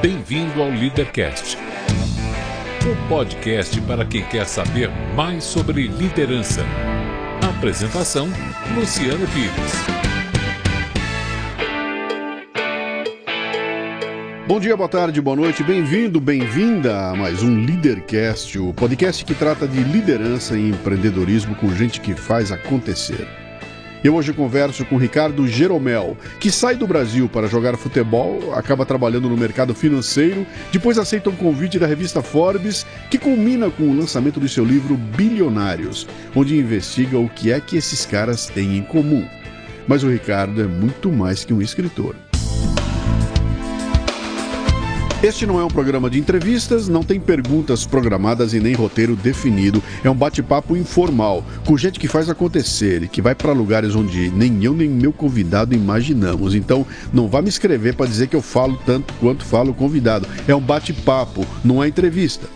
Bem-vindo ao Leadercast, o podcast para quem quer saber mais sobre liderança. Apresentação: Luciano Pires. Bom dia, boa tarde, boa noite, bem-vindo, bem-vinda a mais um Leadercast, o podcast que trata de liderança e empreendedorismo com gente que faz acontecer. Eu hoje converso com Ricardo Jeromel, que sai do Brasil para jogar futebol, acaba trabalhando no mercado financeiro, depois aceita um convite da revista Forbes, que culmina com o lançamento do seu livro Bilionários, onde investiga o que é que esses caras têm em comum. Mas o Ricardo é muito mais que um escritor. Este não é um programa de entrevistas, não tem perguntas programadas e nem roteiro definido. É um bate-papo informal, com gente que faz acontecer e que vai para lugares onde nem eu nem meu convidado imaginamos. Então, não vá me escrever para dizer que eu falo tanto quanto fala o convidado. É um bate-papo, não é entrevista.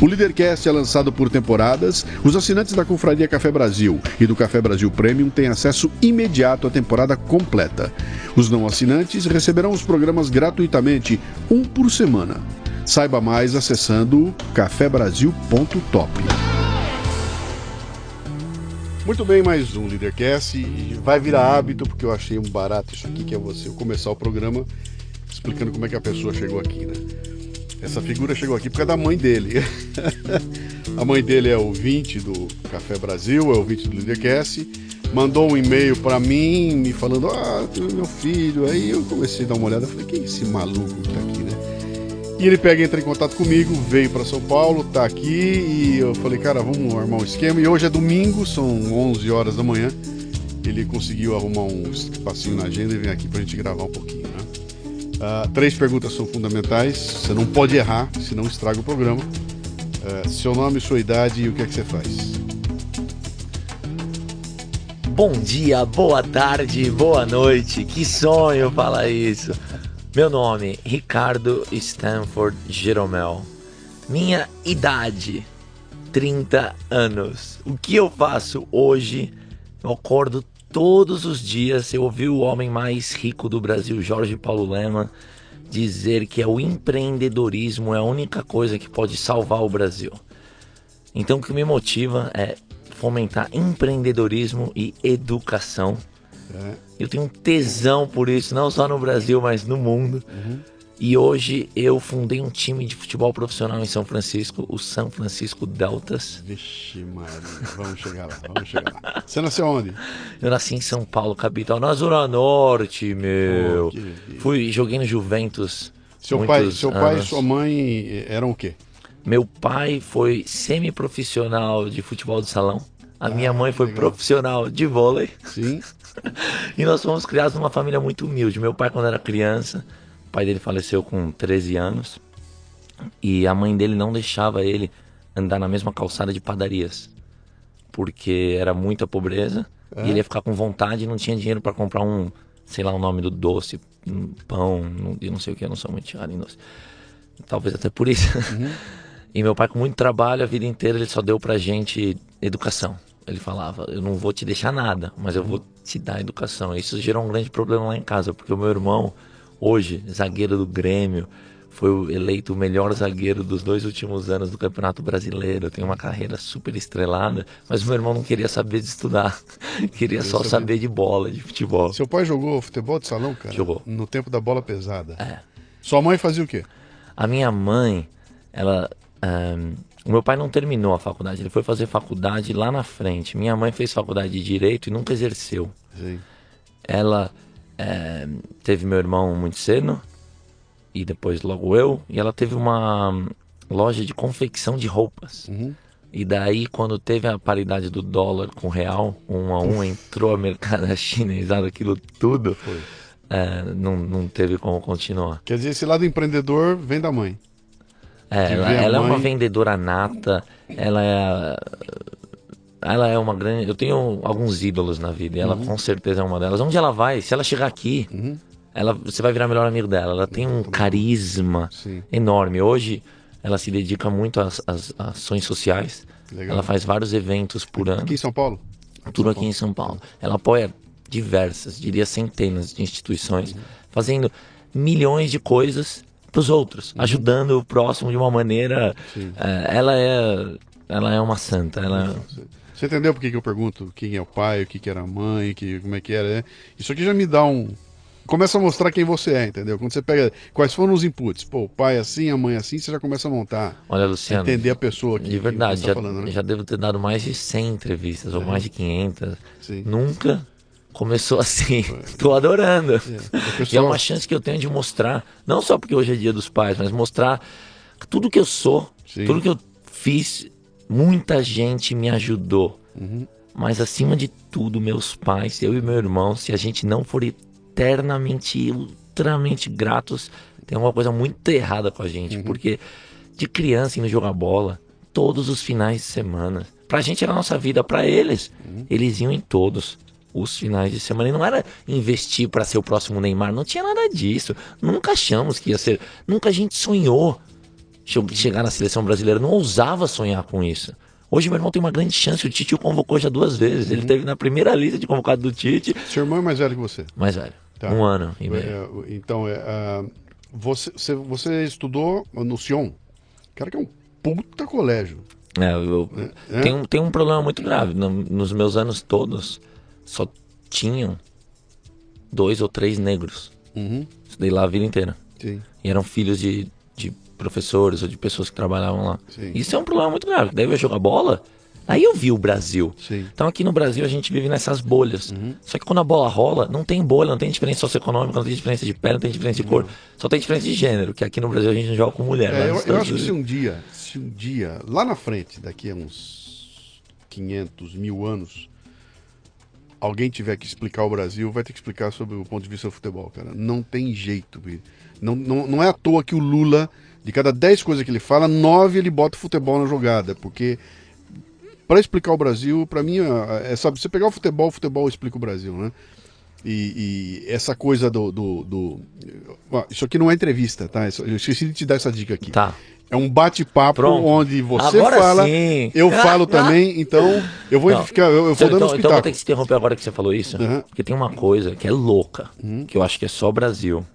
O Leadercast é lançado por temporadas. Os assinantes da Confraria Café Brasil e do Café Brasil Premium têm acesso imediato à temporada completa. Os não assinantes receberão os programas gratuitamente, um por semana. Saiba mais acessando cafebrasil.top. Muito bem, mais um Leadercast. E vai virar hábito, porque eu achei um barato isso aqui, que é você começar o programa explicando como é que a pessoa chegou aqui, né? Essa figura chegou aqui por causa da mãe dele. A mãe dele é ouvinte do Café Brasil, é ouvinte do Leadercast. Mandou um e-mail para mim, me falando, meu filho. Aí eu comecei a dar uma olhada, falei, quem é esse maluco que tá aqui, né? E ele entra em contato comigo, veio para São Paulo, tá aqui. E eu falei, cara, vamos armar um esquema. E hoje é domingo, são 11 horas da manhã. Ele conseguiu arrumar um espacinho na agenda e vem aqui pra gente gravar um pouquinho, né? 3 perguntas são fundamentais, você não pode errar, senão estraga o programa. Seu nome, sua idade e o que é que você faz? Bom dia, boa tarde, boa noite, que sonho falar isso. Meu nome, Ricardo Stanford Jeromel. Minha idade, 30 anos. O que eu faço hoje? Eu acordo todos os dias. Eu ouvi o homem mais rico do Brasil, Jorge Paulo Lemann, dizer que o empreendedorismo é a única coisa que pode salvar o Brasil. Então o que me motiva é fomentar empreendedorismo e educação. Eu tenho um tesão por isso, não só no Brasil, mas no mundo. E hoje eu fundei um time de futebol profissional em São Francisco, o São Francisco Deltas. Vixe Maria, vamos chegar lá. Você nasceu onde? Eu nasci em São Paulo, capital, na Zona Norte, meu. Joguei no Juventus. Seu pai e sua mãe eram o quê? Meu pai foi semi-profissional de futebol de salão. A minha mãe foi profissional de vôlei. Sim. E nós fomos criados numa família muito humilde. Meu pai, quando era criança, o pai dele faleceu com 13 anos. E a mãe dele não deixava ele andar na mesma calçada de padarias, porque era muita pobreza. E ele ia ficar com vontade e não tinha dinheiro para comprar sei lá o nome do doce, um pão, eu não sei o que, eu não sou muito chegado em doce. Talvez até por isso. E meu pai, com muito trabalho, a vida inteira, ele só deu pra gente educação. Ele falava, eu não vou te deixar nada, mas eu vou te dar educação. Isso gerou um grande problema lá em casa, porque o meu irmão, hoje, zagueiro do Grêmio, foi eleito o melhor zagueiro dos 2 últimos anos do Campeonato Brasileiro. Tem uma carreira super estrelada, mas o meu irmão não queria saber de estudar. Queria só saber de bola, de futebol. Seu pai jogou futebol de salão, cara? Jogou. No tempo da bola pesada. Sua mãe fazia o quê? A minha mãe, o meu pai não terminou a faculdade, ele foi fazer faculdade lá na frente. Minha mãe fez faculdade de Direito e nunca exerceu. Sim. Ela teve meu irmão muito cedo, e depois logo eu, e ela teve uma loja de confecção de roupas. E daí, quando teve a paridade do dólar com o real, 1 a 1, entrou a mercado chinesado, aquilo tudo, não teve como continuar. Quer dizer, esse lado empreendedor vem da mãe. Ela é uma vendedora nata, ela é uma grande... Eu tenho alguns ídolos na vida, e ela com certeza é uma delas. Onde ela vai, se ela chegar aqui, você vai virar melhor amigo dela. Ela tem um carisma enorme. Hoje, ela se dedica muito às ações sociais. Legal. Ela faz vários eventos por ano. Aqui em São Paulo? Tudo aqui em São Paulo. Ela apoia diversas, diria centenas de instituições, fazendo milhões de coisas pros outros, ajudando o próximo de uma maneira... ela é uma santa. Você entendeu por que eu pergunto quem é o pai, o que era a mãe, como é que era, né? Isso aqui já me dá começa a mostrar quem você é, entendeu? Quando você pega quais foram os inputs, pô, o pai assim, a mãe assim, você já começa a montar. Olha, Luciano, entender a pessoa aqui. De verdade, que tá falando, né? já devo ter dado mais de 100 entrevistas, ou mais de 500. Sim. Nunca começou assim. Tô adorando. E é uma chance que eu tenho de mostrar, não só porque hoje é dia dos pais, mas mostrar tudo que eu sou, tudo que eu fiz, muita gente me ajudou. Mas acima de tudo, meus pais, eu e meu irmão, se a gente não for eternamente, ultramente gratos, tem alguma coisa muito errada com a gente. Porque de criança indo jogar bola, todos os finais de semana, pra gente era a nossa vida, pra eles, eles iam em todos os finais de semana. E não era investir pra ser o próximo Neymar, não tinha nada disso. Nunca achamos que ia ser, nunca a gente sonhou chegar na seleção brasileira, não ousava sonhar com isso. Hoje meu irmão tem uma grande chance, o Tite o convocou já 2 vezes, ele teve na primeira lista de convocado do Tite. Seu irmão é mais velho que você? Mais velho, 1 ano e meio. Então, você estudou no Sion, cara, que é um puta colégio. Tem um problema muito grave, nos meus anos todos, só tinham 2 ou 3 negros. Estudei lá a vida inteira. Sim. E eram filhos de professores ou de pessoas que trabalhavam lá. Sim. Isso é um problema muito grave. Daí eu ia jogar bola, aí eu vi o Brasil. Sim. Então aqui no Brasil a gente vive nessas bolhas. Só que quando a bola rola, não tem bolha, não tem diferença socioeconômica, não tem diferença de pele, não tem diferença de cor. Só tem diferença de gênero, que aqui no Brasil a gente não joga com mulher. Eu acho que se um dia, lá na frente, daqui a uns 500, 1000 anos, alguém tiver que explicar o Brasil, vai ter que explicar sobre o ponto de vista do futebol, cara. Não tem jeito. Não é à toa que o Lula, de cada 10 coisas que ele fala, 9 ele bota o futebol na jogada, porque para explicar o Brasil, para mim, sabe, você pegar o futebol explica o Brasil, né? E essa coisa isso aqui não é entrevista, tá? Eu esqueci de te dar essa dica aqui. Tá. É um bate-papo onde você agora fala, sim. eu falo também, então eu vou ficar, eu vou dando então eu vou ter espetáculo. que te interromper agora que você falou isso, porque tem uma coisa que é louca, que eu acho que é só Brasil.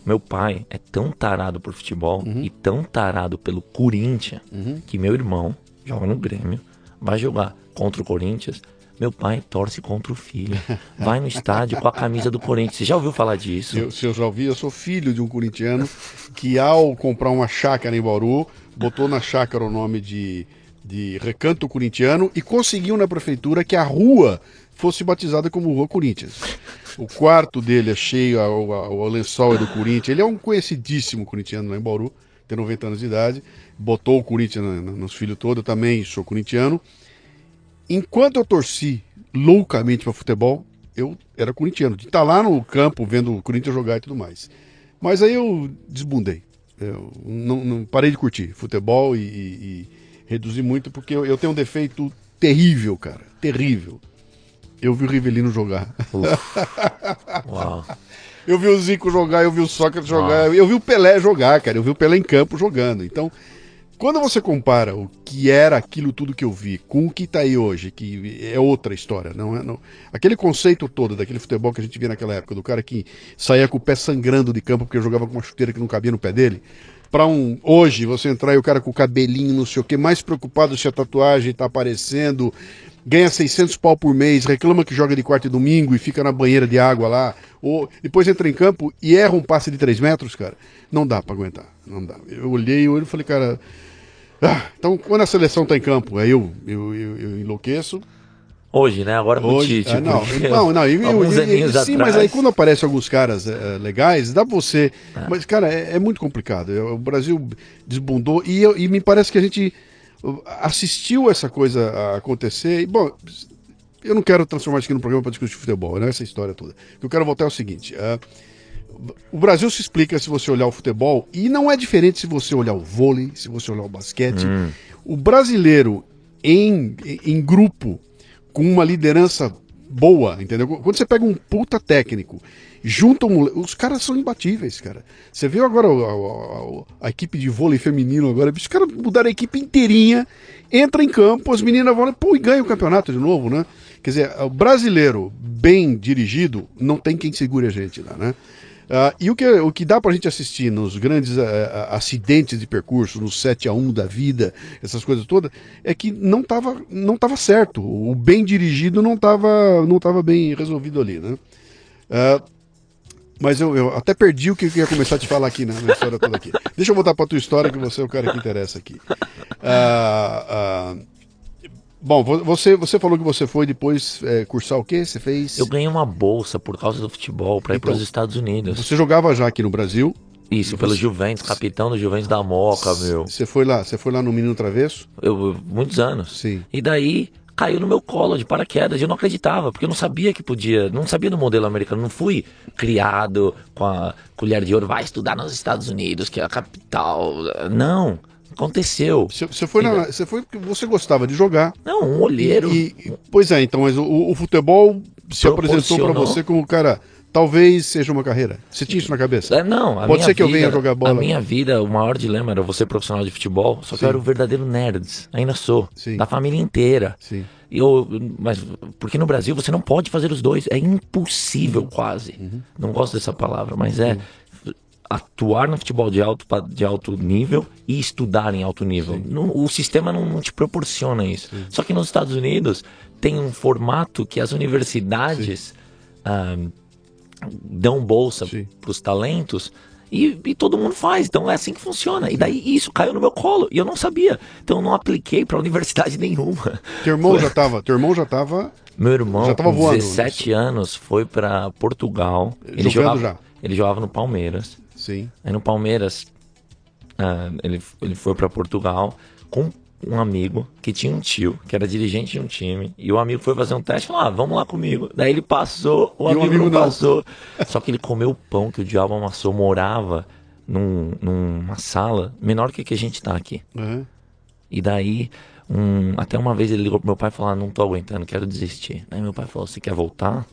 Meu pai é tão tarado por futebol e tão tarado pelo Corinthians que meu irmão joga no Grêmio, vai jogar contra o Corinthians, meu pai torce contra o filho, vai no estádio com a camisa do Corinthians. Você já ouviu falar disso? Se eu já ouvi, eu sou filho de um corintiano que ao comprar uma chácara em Bauru, botou na chácara o nome de Recanto Corintiano e conseguiu na prefeitura que a rua fosse batizada como Rua Corinthians. O quarto dele é cheio, o lençol é do Corinthians. Ele é um conhecidíssimo corintiano lá em Bauru, tem 90 anos de idade, botou o Corinthians nos filhos todos, eu também sou corintiano. Enquanto eu torci loucamente para futebol, eu era corintiano, de estar lá no campo vendo o Corinthians jogar e tudo mais. Mas aí eu desbundei. Eu não parei de curtir futebol e reduzi muito, porque eu tenho um defeito terrível, cara. Terrível. Eu vi o Rivelino jogar. Uau. Eu vi o Zico jogar, eu vi o Sócrates jogar, eu vi o Pelé jogar, cara. Eu vi o Pelé em campo jogando. Então, quando você compara o que era aquilo tudo que eu vi com o que está aí hoje, que é outra história, aquele conceito todo daquele futebol que a gente via naquela época, do cara que saía com o pé sangrando de campo porque jogava com uma chuteira que não cabia no pé dele, para hoje você entrar e o cara com o cabelinho, não sei o que, mais preocupado se a tatuagem está aparecendo, ganha 600 pau por mês, reclama que joga de quarta e domingo e fica na banheira de água lá, ou depois entra em campo e erra um passe de 3 metros, cara, não dá para aguentar, não dá. Eu olhei e falei, cara... então, quando a seleção tá em campo, aí eu enlouqueço. Hoje, né? Agora com o Tite. Alguns aninhos atrás. Sim, mas aí quando aparecem alguns caras legais, dá pra você... Mas, cara, é muito complicado. O Brasil desbundou e me parece que a gente assistiu essa coisa acontecer. E, bom, eu não quero transformar isso aqui num programa para discutir futebol, né? Essa história toda. O que eu quero voltar é o seguinte... O Brasil se explica se você olhar o futebol, e não é diferente se você olhar o vôlei, se você olhar o basquete. O brasileiro em grupo, com uma liderança boa, entendeu? Quando você pega um puta técnico, junta os caras são imbatíveis, cara. Você viu agora a equipe de vôlei feminino agora, os caras mudaram a equipe inteirinha, entra em campo, as meninas vão e ganham o campeonato de novo, né? Quer dizer, o brasileiro bem dirigido, não tem quem segure a gente lá, né? E o que dá pra gente assistir nos grandes acidentes de percurso, no 7-1 da vida, essas coisas todas, é que não tava certo. O bem dirigido não tava bem resolvido ali, né? Mas eu até perdi o que eu ia começar a te falar aqui na história toda aqui. Deixa eu voltar pra tua história, que você é o cara que interessa aqui. Bom, você falou que você foi depois cursar o quê? Você fez... Eu ganhei uma bolsa por causa do futebol para ir para os Estados Unidos. Você jogava já aqui no Brasil? Isso, pelo Juventus, capitão do Juventus da Moca, meu. Você foi lá no Menino Travesso? Muitos anos. Sim. E daí caiu no meu colo de paraquedas. Eu não acreditava, porque eu não sabia que podia, não sabia do modelo americano. Não fui criado com a colher de ouro, vai estudar nos Estados Unidos, que é a capital. Não. Aconteceu. Você foi porque você gostava de jogar. Não, um olheiro. Pois é, então, mas o futebol se apresentou para você como, cara, talvez seja uma carreira. Você tinha isso na cabeça? Não, Pode ser que eu venha jogar bola. A minha vida, o maior dilema era você profissional de futebol, só que eu era o verdadeiro nerd. Ainda sou. Sim. Da família inteira. Sim. Mas porque no Brasil você não pode fazer os dois. É impossível, quase. Não gosto dessa palavra, mas é... atuar no futebol de alto nível e estudar em alto nível. O sistema não te proporciona isso. Sim. Só que nos Estados Unidos tem um formato que as universidades dão bolsa para os talentos e todo mundo faz. Então é assim que funciona. E daí isso caiu no meu colo e eu não sabia. Então eu não apliquei para universidade nenhuma. Teu irmão já estava... Meu irmão, já tava com voando, 17 anos, foi para Portugal. Ele jogava no Palmeiras. Sim. Aí no Palmeiras, ele foi para Portugal com um amigo que tinha um tio, que era dirigente de um time. E o amigo foi fazer um teste e falou, vamos lá comigo. Daí ele passou, o amigo não passou. Só que ele comeu o pão que o diabo amassou, morava numa sala menor que a gente tá aqui. Uhum. E daí, até uma vez ele ligou pro meu pai e falou, não tô aguentando, quero desistir. Daí meu pai falou, você quer voltar?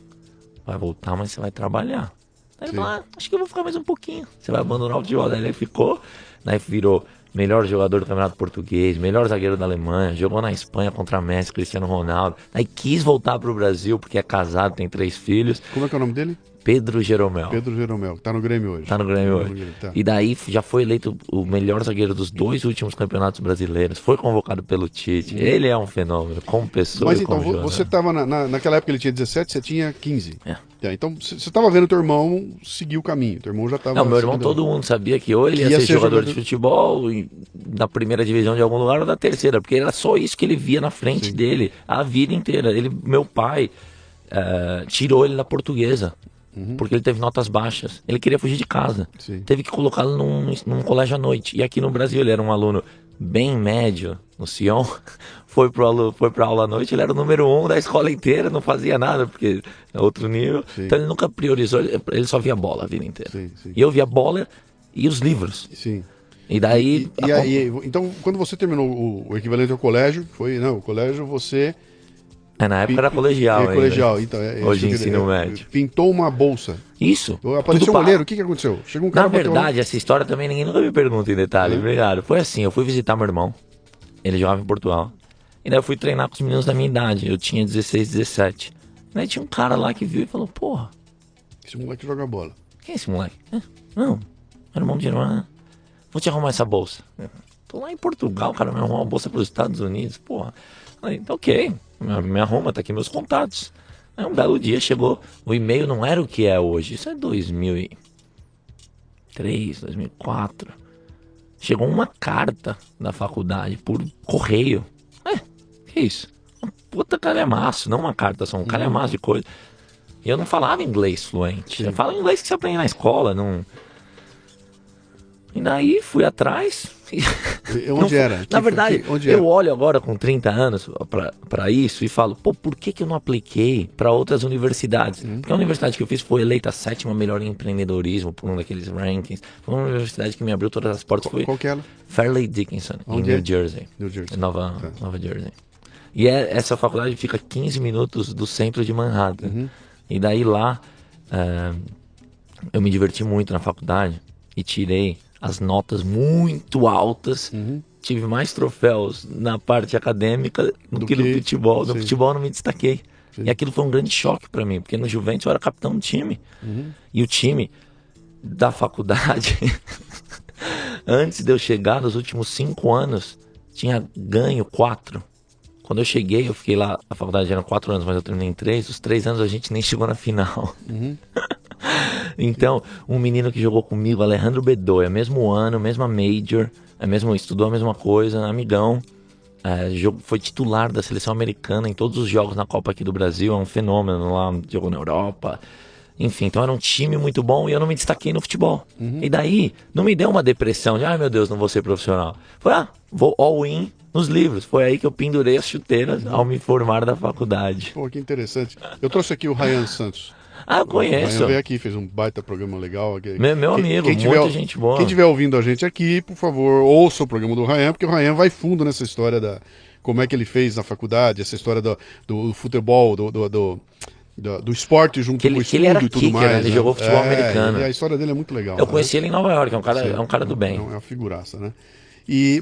Vai voltar, mas você vai trabalhar. Aí ele falou, acho que eu vou ficar mais um pouquinho. Você vai abandonar o futebol. Daí ele ficou, daí virou melhor jogador do Campeonato Português, melhor zagueiro da Alemanha, jogou na Espanha contra Messi, Cristiano Ronaldo. Aí quis voltar pro Brasil, porque é casado, tem 3 filhos. Como é que é o nome dele? Pedro Jeromel. Pedro Jeromel, tá no Grêmio hoje. Tá no Grêmio hoje. Tá. E daí já foi eleito o melhor zagueiro dos 2 últimos campeonatos brasileiros. Foi convocado pelo Tite. Ele é um fenômeno, como pessoa. Mas e então, como você tava naquela época ele tinha 17, você tinha 15. É. Então você tava vendo teu irmão seguir o caminho. Teu irmão já tava... Não, meu irmão, todo mundo sabia que ou ele ia ser jogador de futebol na primeira divisão de algum lugar ou na terceira, porque era só isso que ele via na frente dele a vida inteira. Meu pai tirou ele da Portuguesa. Porque ele teve notas baixas. Ele queria fugir de casa. Sim. Teve que colocá-lo num colégio à noite. E aqui no Brasil ele era um aluno bem médio, no Sion. Foi pra aula à noite, ele era o número 1 da escola inteira, não fazia nada, porque é outro nível. Sim. Então ele nunca priorizou, ele só via bola a vida inteira. Sim. E eu via bola e os livros. Sim. E daí... Então, quando você terminou o equivalente ao colégio, o colégio você... Na época era colegial. Colegial, então. Hoje ensino médio. Pintou uma bolsa. Isso. Apareceu um olheiro, o que aconteceu? Chegou um cara. Na verdade, essa história também ninguém nunca me pergunta em detalhe. Obrigado. Foi assim, eu fui visitar meu irmão. Ele jogava em Portugal. E daí eu fui treinar com os meninos da minha idade. Eu tinha 16, 17. E daí tinha um cara lá que viu e falou, porra. Esse moleque joga bola. Quem é esse moleque? Não, meu irmão de irmã. Vou te arrumar essa bolsa. Tô lá em Portugal, cara, me arrumou uma bolsa pros Estados Unidos, porra. Falei, tá ok. Me arruma, tá aqui meus contatos. Aí um belo dia chegou, o e-mail não era o que é hoje, isso é 2003, 2004. Chegou uma carta da faculdade por correio. Que isso? Um puta calhamaço, não uma carta só, um calhamaço de coisa. E eu não falava inglês fluente, eu falo inglês que você aprende na escola, não... E daí fui atrás. Onde era? Na verdade, eu olho agora com 30 anos para isso e falo, por que eu não apliquei para outras universidades? Porque a universidade que eu fiz foi eleita a 7ª melhor em empreendedorismo por um daqueles rankings. Foi uma universidade que me abriu todas as portas. Qual que é ela? Fairleigh Dickinson, em New Jersey. Nova Jersey. E essa faculdade fica 15 minutos do centro de Manhattan. E daí lá, eu me diverti muito na faculdade e tirei as notas muito altas. Tive mais troféus na parte acadêmica do que no futebol. No futebol eu não me destaquei. E aquilo foi um grande choque para mim, porque no Juventus eu era capitão do time. E o time da faculdade, antes de eu chegar, nos últimos 5 anos, tinha ganho 4. Quando eu cheguei, eu fiquei lá, a faculdade era 4 anos, mas eu terminei em 3. Os 3 anos a gente nem chegou na final. Então, um menino que jogou comigo, Alejandro Bedoya, mesmo ano, mesma major, estudou a mesma coisa, amigão. Foi titular da seleção americana em todos os jogos na Copa aqui do Brasil, é um fenômeno lá, jogou na Europa. Enfim, então era um time muito bom e eu não me destaquei no futebol. E daí, não me deu uma depressão de, ai meu Deus, não vou ser profissional. Foi, vou all-in nos livros. Foi aí que eu pendurei as chuteiras ao me formar da faculdade. Pô, que interessante. Eu trouxe aqui o Ryan Santos. Eu conheço. O Ryan veio aqui, fez um baita programa legal. Meu amigo, muita gente boa. Quem estiver ouvindo a gente aqui, por favor, ouça o programa do Ryan, porque o Ryan vai fundo nessa história da como é que ele fez na faculdade, essa história do futebol, do esporte junto com o estudo ele era e tudo kicker, mais. né? Ele jogou futebol americano. A história dele é muito legal. Eu conheci ele em Nova York, é um cara do bem. É uma figuraça, né?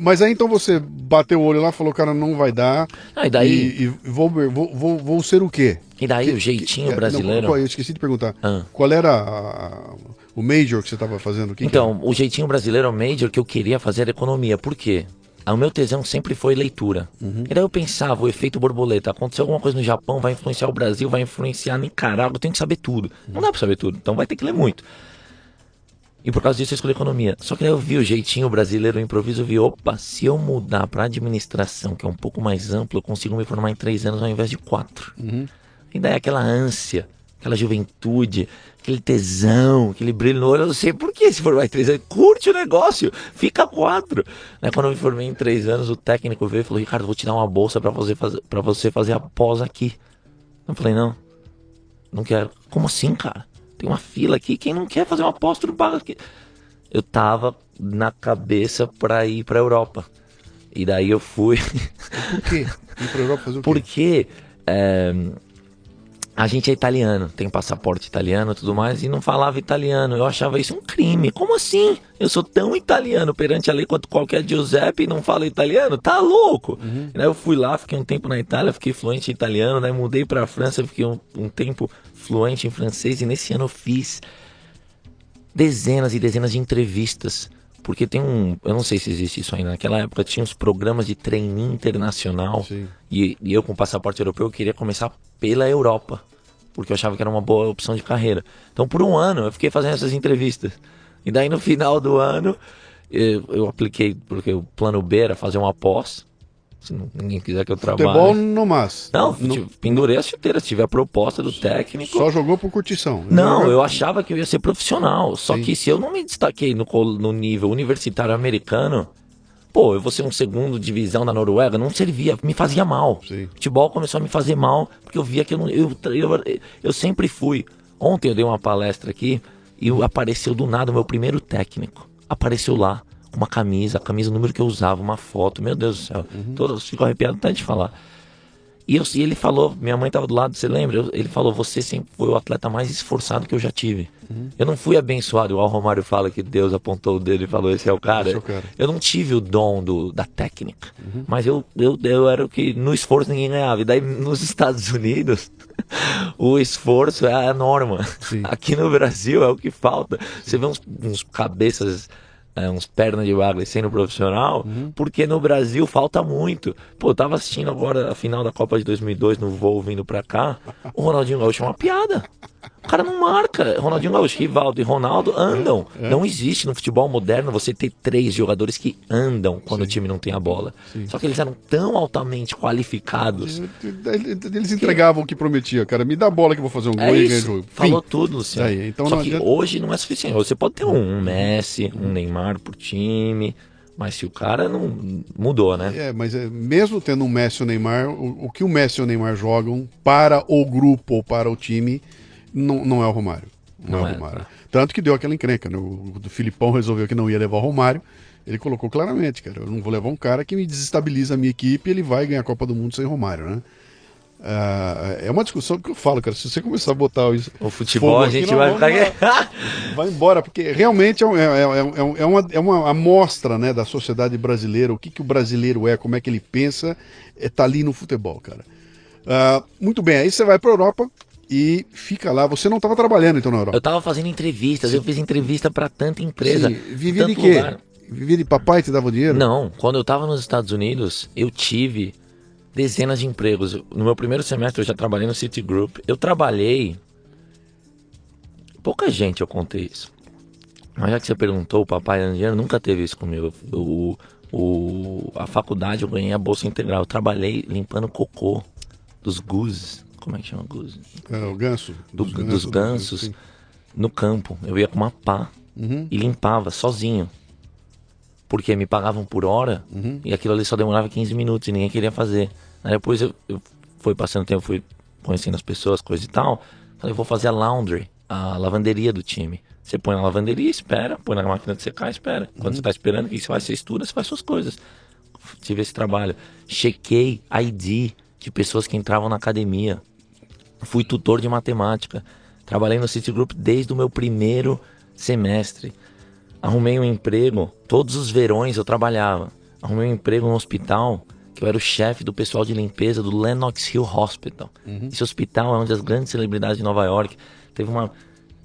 Mas aí então você bateu o olho lá, falou, cara, não vai dar. E daí? Vou ser o quê? E daí o jeitinho brasileiro? Eu esqueci de perguntar. Qual era o major que você estava fazendo? O jeitinho brasileiro, o major que eu queria fazer era economia. Por quê? O meu tesão sempre foi leitura. E daí eu pensava, o efeito borboleta, aconteceu alguma coisa no Japão, vai influenciar o Brasil, vai influenciar Nicarágua, eu tenho que saber tudo. Não dá pra saber tudo, então vai ter que ler muito. E por causa disso eu escolhi economia. Só que daí eu vi o jeitinho brasileiro, o improviso, eu vi, opa, se eu mudar pra administração, que é um pouco mais amplo, eu consigo me formar em 3 anos ao invés de 4. E daí aquela ânsia, aquela juventude, aquele tesão, aquele brilho no olho, eu não sei por que se formar em 3 anos, curte o negócio, fica 4. Quando eu me formei em 3 anos, o técnico veio e falou, Ricardo, vou te dar uma bolsa pra você fazer a pós aqui. Eu falei, não quero. Como assim, cara? Tem uma fila aqui, quem não quer fazer uma pós, tudo paga aqui. Eu tava na cabeça pra ir pra Europa. E daí eu fui. Por quê? Ir pra Europa fazer o quê? Porque a gente é italiano, tem passaporte italiano e tudo mais, e não falava italiano. Eu achava isso um crime. Como assim? Eu sou tão italiano perante a lei quanto qualquer Giuseppe e não falo italiano? Tá louco? E daí eu fui lá, fiquei um tempo na Itália, fiquei fluente em italiano, daí mudei pra França, fiquei um tempo fluente em francês, e nesse ano eu fiz dezenas e dezenas de entrevistas. Porque tem eu não sei se existe isso ainda, naquela época tinha uns programas de trainee internacional. E eu com passaporte europeu eu queria começar pela Europa, porque eu achava que era uma boa opção de carreira. Então por um ano eu fiquei fazendo essas entrevistas. E daí no final do ano eu apliquei, porque o plano B era fazer uma pós. Se ninguém quiser que eu trabalhe. Futebol no mas. Não, pendurei as chuteiras, tive a proposta do técnico. Só jogou por curtição. Não, eu achava que eu ia ser profissional. Só que se eu não me destaquei no nível universitário americano, eu vou ser um segundo divisão da Noruega, não servia, me fazia mal. Futebol começou a me fazer mal, porque eu via que eu sempre fui. Ontem eu dei uma palestra aqui e apareceu do nada o meu primeiro técnico. Apareceu lá. Uma camisa, o número que eu usava, uma foto, meu Deus do céu. Todos ficam arrepiados até de falar. E ele falou, minha mãe estava do lado, você lembra? Ele falou, você sempre foi o atleta mais esforçado que eu já tive. Eu não fui abençoado, igual o Romário fala que Deus apontou o dedo e falou, esse é o cara. Eu não tive o dom da técnica, mas eu era o que no esforço ninguém ganhava. E daí nos Estados Unidos, o esforço é a norma. Aqui no Brasil é o que falta. Você vê uns cabeças... uns pernas de bagre sendo profissional, porque no Brasil falta muito. Eu tava assistindo agora a final da Copa de 2002 no voo vindo pra cá, o Ronaldinho Gaúcho é uma piada. O cara não marca. Ronaldinho Gaúcho, Rivaldo e Ronaldo andam. Não existe no futebol moderno você ter 3 jogadores que andam quando o time não tem a bola. Só que eles eram tão altamente qualificados. Eles entregavam o que prometia, cara. Me dá a bola que eu vou fazer um gol e ganhar o jogo. Falou tudo, Luciano. Então só que hoje não é suficiente. Você pode ter um Messi, um Neymar por time, mas se o cara não mudou, né? Mas mesmo tendo um Messi e o Neymar, o que o Messi e o Neymar jogam para o grupo ou para o time não é o Romário. Não é o Romário. Tanto que deu aquela encrenca, né? O Filipão resolveu que não ia levar o Romário. Ele colocou claramente, cara, eu não vou levar um cara que me desestabiliza a minha equipe e ele vai ganhar a Copa do Mundo sem Romário, né? É uma discussão que eu falo, cara, se você começar a botar o futebol, a gente vai ficar... Vai embora, porque realmente é uma amostra, né, da sociedade brasileira, o que o brasileiro é, como é que ele pensa, tá ali no futebol, cara. Muito bem, aí você vai para a Europa, e fica lá. Você não estava trabalhando então na Europa? Eu tava fazendo entrevistas, eu fiz entrevista para tanta empresa. Sim. Vivia de tanto quê? lugar. Vivia de papai te dava o dinheiro? Não, quando eu tava nos Estados Unidos, eu tive dezenas de empregos. No meu primeiro semestre eu já trabalhei no Citigroup. Eu trabalhei... Pouca gente eu contei isso. Mas já que você perguntou, o papai dando dinheiro, nunca teve isso comigo. A faculdade eu ganhei a bolsa integral. Eu trabalhei limpando cocô dos gooses. Como é que chama goose? O ganso. Dos gansos sim. no campo. Eu ia com uma pá e limpava sozinho. Porque me pagavam por hora e aquilo ali só demorava 15 minutos e ninguém queria fazer. Aí depois eu fui passando o tempo, fui conhecendo as pessoas, coisa e tal. Falei, vou fazer a laundry, a lavanderia do time. Você põe na lavanderia, espera, põe na máquina de secar, espera. Quando você tá esperando, o que você faz? Você estuda, você faz suas coisas. Tive esse trabalho. Chequei ID de pessoas que entravam na academia. Fui tutor de matemática. Trabalhei no Citigroup desde o meu primeiro semestre. Arrumei um emprego, todos os verões eu trabalhava. Arrumei um emprego no hospital, que eu era o chefe do pessoal de limpeza do Lenox Hill Hospital. Esse hospital é onde as grandes celebridades de Nova York. Teve uma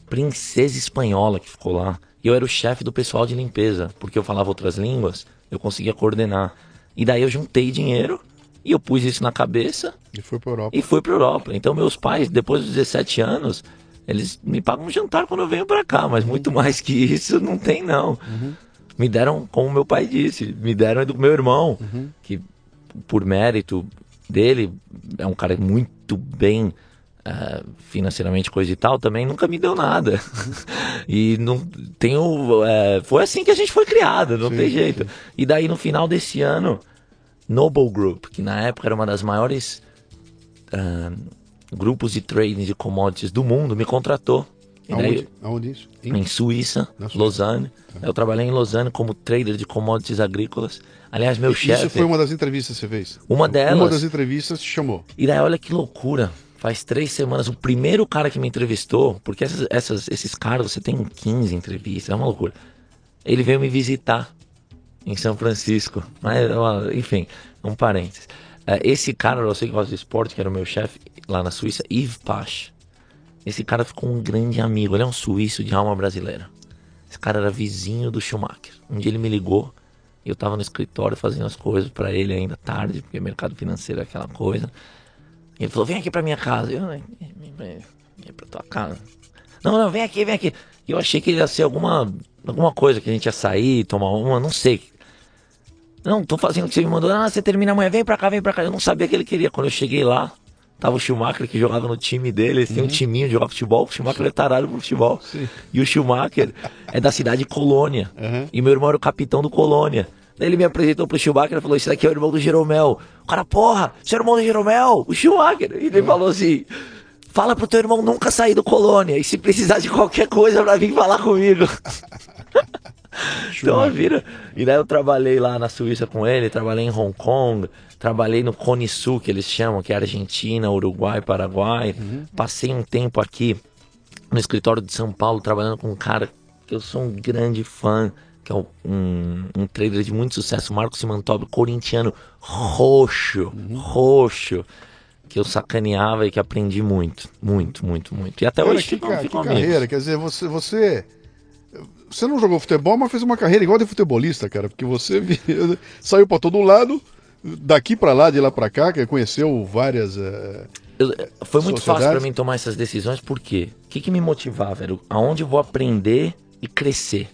princesa espanhola que ficou lá. E eu era o chefe do pessoal de limpeza, porque eu falava outras línguas, eu conseguia coordenar. E daí eu juntei dinheiro e eu pus isso na cabeça E foi pra Europa. e fui pra Europa. Então meus pais, depois dos 17 anos, eles me pagam um jantar quando eu venho pra cá, mas muito mais que isso não tem não. Me deram, como meu pai disse, me deram do meu irmão, que por mérito dele, é um cara muito bem financeiramente, coisa e tal, também nunca me deu nada. E não tenho, foi assim que a gente foi criado, não tem jeito. Sim. E daí no final desse ano, Noble Group, que na época era uma das maiores grupos de trading de commodities do mundo, me contratou. E daí, Aonde isso? em Suíça, Na Suíça. Lausanne. Eu trabalhei em Lausanne como trader de commodities agrícolas. Aliás, meu chefe... Isso foi uma das entrevistas que você fez? Uma delas. Uma das entrevistas te chamou. E daí, olha que loucura. Faz 3 semanas, o primeiro cara que me entrevistou, porque esses caras, você tem 15 entrevistas, é uma loucura. Ele veio me visitar em São Francisco. Mas, enfim, um parênteses. Esse cara, eu sei que gosta de esporte, que era o meu chefe lá na Suíça, Yves Pache. Esse cara ficou um grande amigo. Ele é um suíço de alma brasileira. Esse cara era vizinho do Schumacher. Um dia ele me ligou e eu tava no escritório fazendo as coisas pra ele ainda tarde, porque mercado financeiro é aquela coisa. E ele falou, vem aqui pra minha casa. Eu, vem pra tua casa. Não, vem aqui. E eu achei que ele ia ser alguma coisa, que a gente ia sair, tomar uma, não sei. Não, tô fazendo o que você me mandou. Ah, você termina amanhã, vem pra cá. Eu não sabia o que ele queria. Quando eu cheguei lá, tava o Schumacher, que jogava no time dele. Eles têm um timinho de jogar futebol. O Schumacher é tarado pro futebol. Sim. E o Schumacher é da cidade de Colônia. E meu irmão era o capitão do Colônia. Daí ele me apresentou pro Schumacher e falou, esse daqui é o irmão do Jeromel. O cara, porra, você é o irmão do Jeromel? O Schumacher. E ele falou assim, fala pro teu irmão nunca sair do Colônia. E se precisar de qualquer coisa pra vir falar comigo. Então, vira. E daí eu trabalhei lá na Suíça com ele, trabalhei em Hong Kong, trabalhei no Cone Sul, que eles chamam, que é Argentina, Uruguai, Paraguai. Passei um tempo aqui no escritório de São Paulo, trabalhando com um cara que eu sou um grande fã, que é um trader de muito sucesso, Marco Simantobi, corintiano, roxo, que eu sacaneava e que aprendi muito. E até Cara, hoje que ficam amigos. carreira, quer dizer, você não jogou futebol, mas fez uma carreira igual de futebolista, cara, porque você saiu pra todo lado, daqui pra lá, de lá pra cá, que conheceu várias... Foi muito fácil sociedades. pra mim tomar essas decisões, porque o que me motivava, velho? Aonde eu vou aprender e crescer.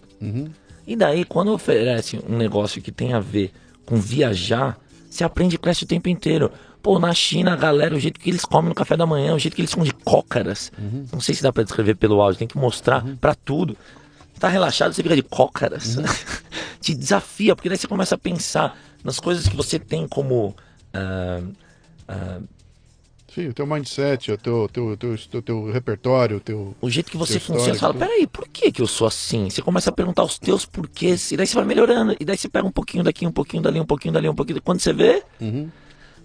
E daí, quando oferece um negócio que tem a ver com viajar, você aprende e cresce o tempo inteiro. Pô, na China, a galera, o jeito que eles comem no café da manhã, o jeito que eles comem de cócaras. Não sei se dá pra descrever pelo áudio, tem que mostrar pra tudo. Tá relaxado, você fica de cócaras. Te desafia, porque daí você começa a pensar nas coisas que você tem como... Sim, o teu mindset, o teu repertório, o jeito que você teu funciona, você fala, histórico, peraí, por que eu sou assim? Você começa a perguntar os teus porquês, e daí você vai melhorando, e daí você pega um pouquinho daqui, um pouquinho dali, um pouquinho dali, um pouquinho... Quando você vê...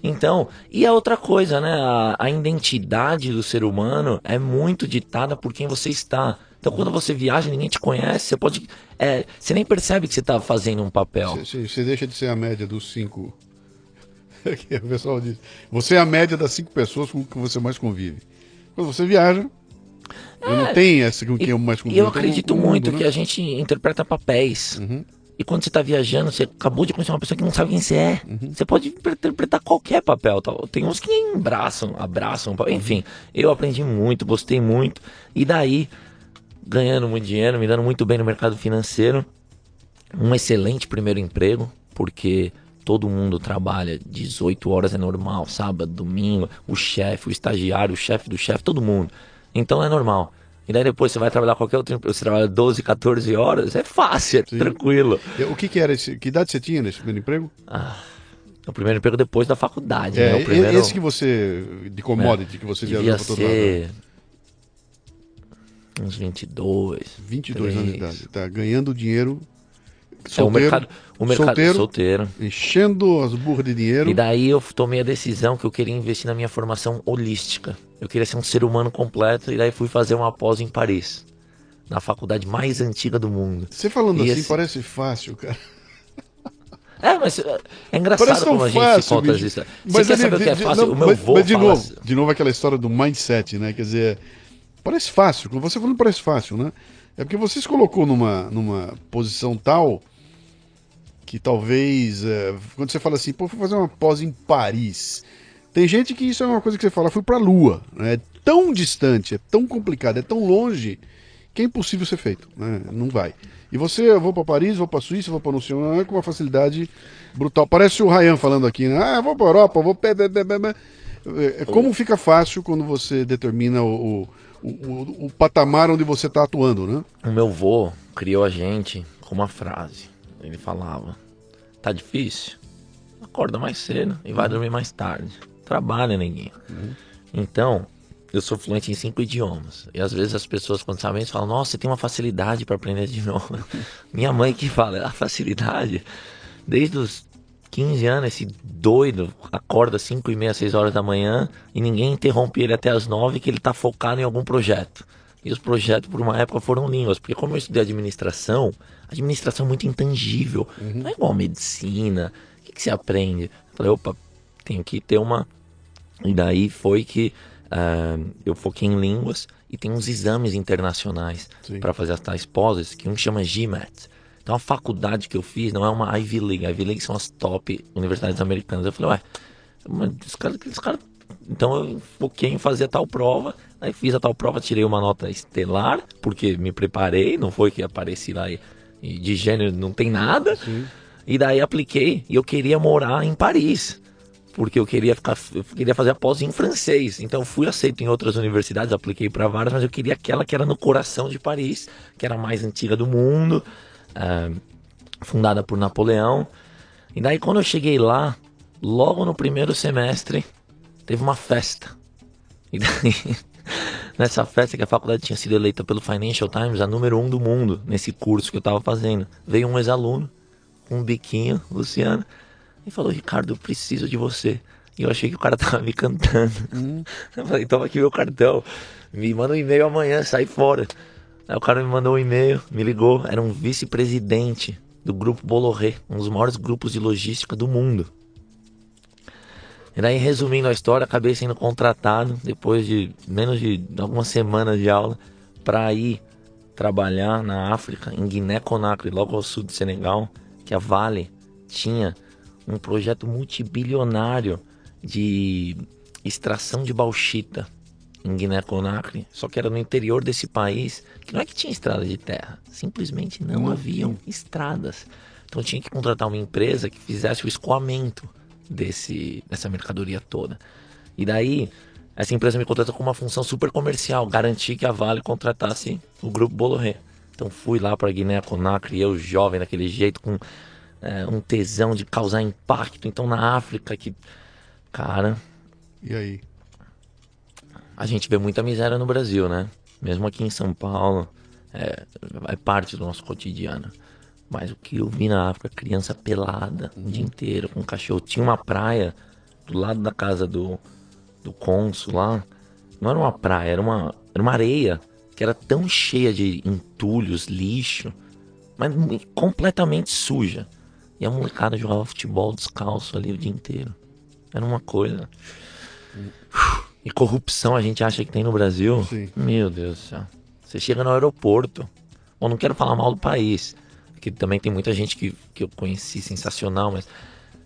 Então, e a outra coisa, né? A identidade do ser humano é muito ditada por quem você está. Então, quando você viaja, ninguém te conhece, você pode... você nem percebe que você está fazendo um papel. Você deixa de ser a média dos 5... O pessoal diz, você é a média das 5 pessoas com que você mais convive. Mas você viaja. Eu não tenho essa com quem eu mais convivo. E eu acredito muito, né? que a gente interpreta papéis. Uhum. E quando você tá viajando, você acabou de conhecer uma pessoa que não sabe quem você é. Você pode interpretar qualquer papel. Tal. Tem uns que abraçam. Enfim, eu aprendi muito, gostei muito. E daí, ganhando muito dinheiro, me dando muito bem no mercado financeiro. Um excelente primeiro emprego, porque todo mundo trabalha 18 horas, é normal. Sábado, domingo, o chefe, o estagiário, o chefe do chefe, todo mundo. Então é normal. E daí depois você vai trabalhar qualquer outro emprego, você trabalha 12, 14 horas, é fácil, é tranquilo. O que era esse? Que idade você tinha nesse primeiro emprego? O primeiro emprego depois da faculdade, né? O primeiro, esse que você, de commodity, que você viajou para todo lado. Uns 22. 22 anos de idade. Tá ganhando dinheiro. O mercado solteiro. Enchendo as burras de dinheiro. E daí eu tomei a decisão que eu queria investir na minha formação holística. Eu queria ser um ser humano completo, e daí fui fazer uma pós em Paris, na faculdade mais antiga do mundo. Você falando assim parece fácil, cara. Mas é engraçado como a gente conta isso. Você quer saber o que é fácil? O meu avô mas fala... de novo aquela história do mindset, né? Quer dizer, parece fácil. Quando você falando parece fácil, né? É porque você se colocou numa posição tal que talvez, quando você fala assim, pô, fui fazer uma pós em Paris. Tem gente que isso é uma coisa que você fala, fui pra Lua. Né? É tão distante, é tão complicado, é tão longe, que é impossível ser feito. Né? Não vai. E você, eu vou pra Paris, vou pra Suíça, vou pra não sei onde, com uma facilidade brutal. Parece o Ryan falando aqui, né? Eu vou pra Europa, vou... Como fica fácil quando você determina o patamar onde você está atuando, né? O meu avô criou a gente com uma frase. Ele falava: tá difícil? Acorda mais cedo e vai dormir mais tarde. Trabalha, neguinho. Então, eu sou fluente em 5 idiomas. E às vezes as pessoas, quando sabem isso, falam: nossa, você tem uma facilidade para aprender de novo. Minha mãe que fala: a facilidade. Desde os 15 anos, esse doido acorda 5h30, 6 horas da manhã e ninguém interrompe ele até as 9, que ele tá focado em algum projeto. E os projetos, por uma época, foram línguas. Porque como eu estudei administração é muito intangível. Não é igual a medicina. O que você aprende? Eu falei, opa, tenho que ter uma... E daí foi que eu foquei em línguas, e tem uns exames internacionais para fazer as tais pós, que um chama GMAT. Então a faculdade que eu fiz não é uma Ivy League. A Ivy League são as top universidades americanas. Eu falei, mas aqueles caras... Então eu foquei em fazer a tal prova. Aí fiz a tal prova, tirei uma nota estelar, porque me preparei, não foi que apareci lá e de gênero não tem nada. E daí apliquei, e eu queria morar em Paris, porque eu queria fazer a pós em francês. Então fui aceito em outras universidades, apliquei para várias, mas eu queria aquela que era no coração de Paris, que era a mais antiga do mundo, fundada por Napoleão. E daí quando eu cheguei lá, logo no primeiro semestre, teve uma festa. E daí, nessa festa, que a faculdade tinha sido eleita pelo Financial Times a número 1 do mundo, nesse curso que eu tava fazendo, veio um ex-aluno com um biquinho, Luciano, e falou: Ricardo, eu preciso de você. E eu achei que o cara tava me cantando. Eu falei: toma aqui meu cartão, me manda um e-mail amanhã, sai fora. Aí o cara me mandou um e-mail, me ligou, era um vice-presidente do grupo Bolloré, um dos maiores grupos de logística do mundo. E daí, resumindo a história, acabei sendo contratado depois de menos de algumas semanas de aula para ir trabalhar na África, em Guiné-Conakry, logo ao sul de Senegal, que a Vale tinha um projeto multibilionário de extração de bauxita em Guiné-Conakry, só que era no interior desse país, que não é que tinha estrada de terra, simplesmente não haviam estradas. Então tinha que contratar uma empresa que fizesse o escoamento dessa mercadoria toda. E daí, essa empresa me contratou com uma função super comercial, garantir que a Vale contratasse o grupo Bolloré. Então fui lá para Guiné-Conakry, eu jovem daquele jeito, com um tesão de causar impacto. Então na África, que, cara... E aí? A gente vê muita miséria no Brasil, né? Mesmo aqui em São Paulo, é parte do nosso cotidiano. Mas o que eu vi na África, criança pelada o dia inteiro, com cachorro. Tinha uma praia do lado da casa do cônsul lá. Não era uma praia, era uma areia que era tão cheia de entulhos, lixo, mas completamente suja. E a molecada jogava futebol descalço ali o dia inteiro. Era uma coisa... e corrupção a gente acha que tem no Brasil. Sim. Meu Deus do céu. Você chega no aeroporto. Bom, não quero falar mal do país, que também tem muita gente que eu conheci sensacional, mas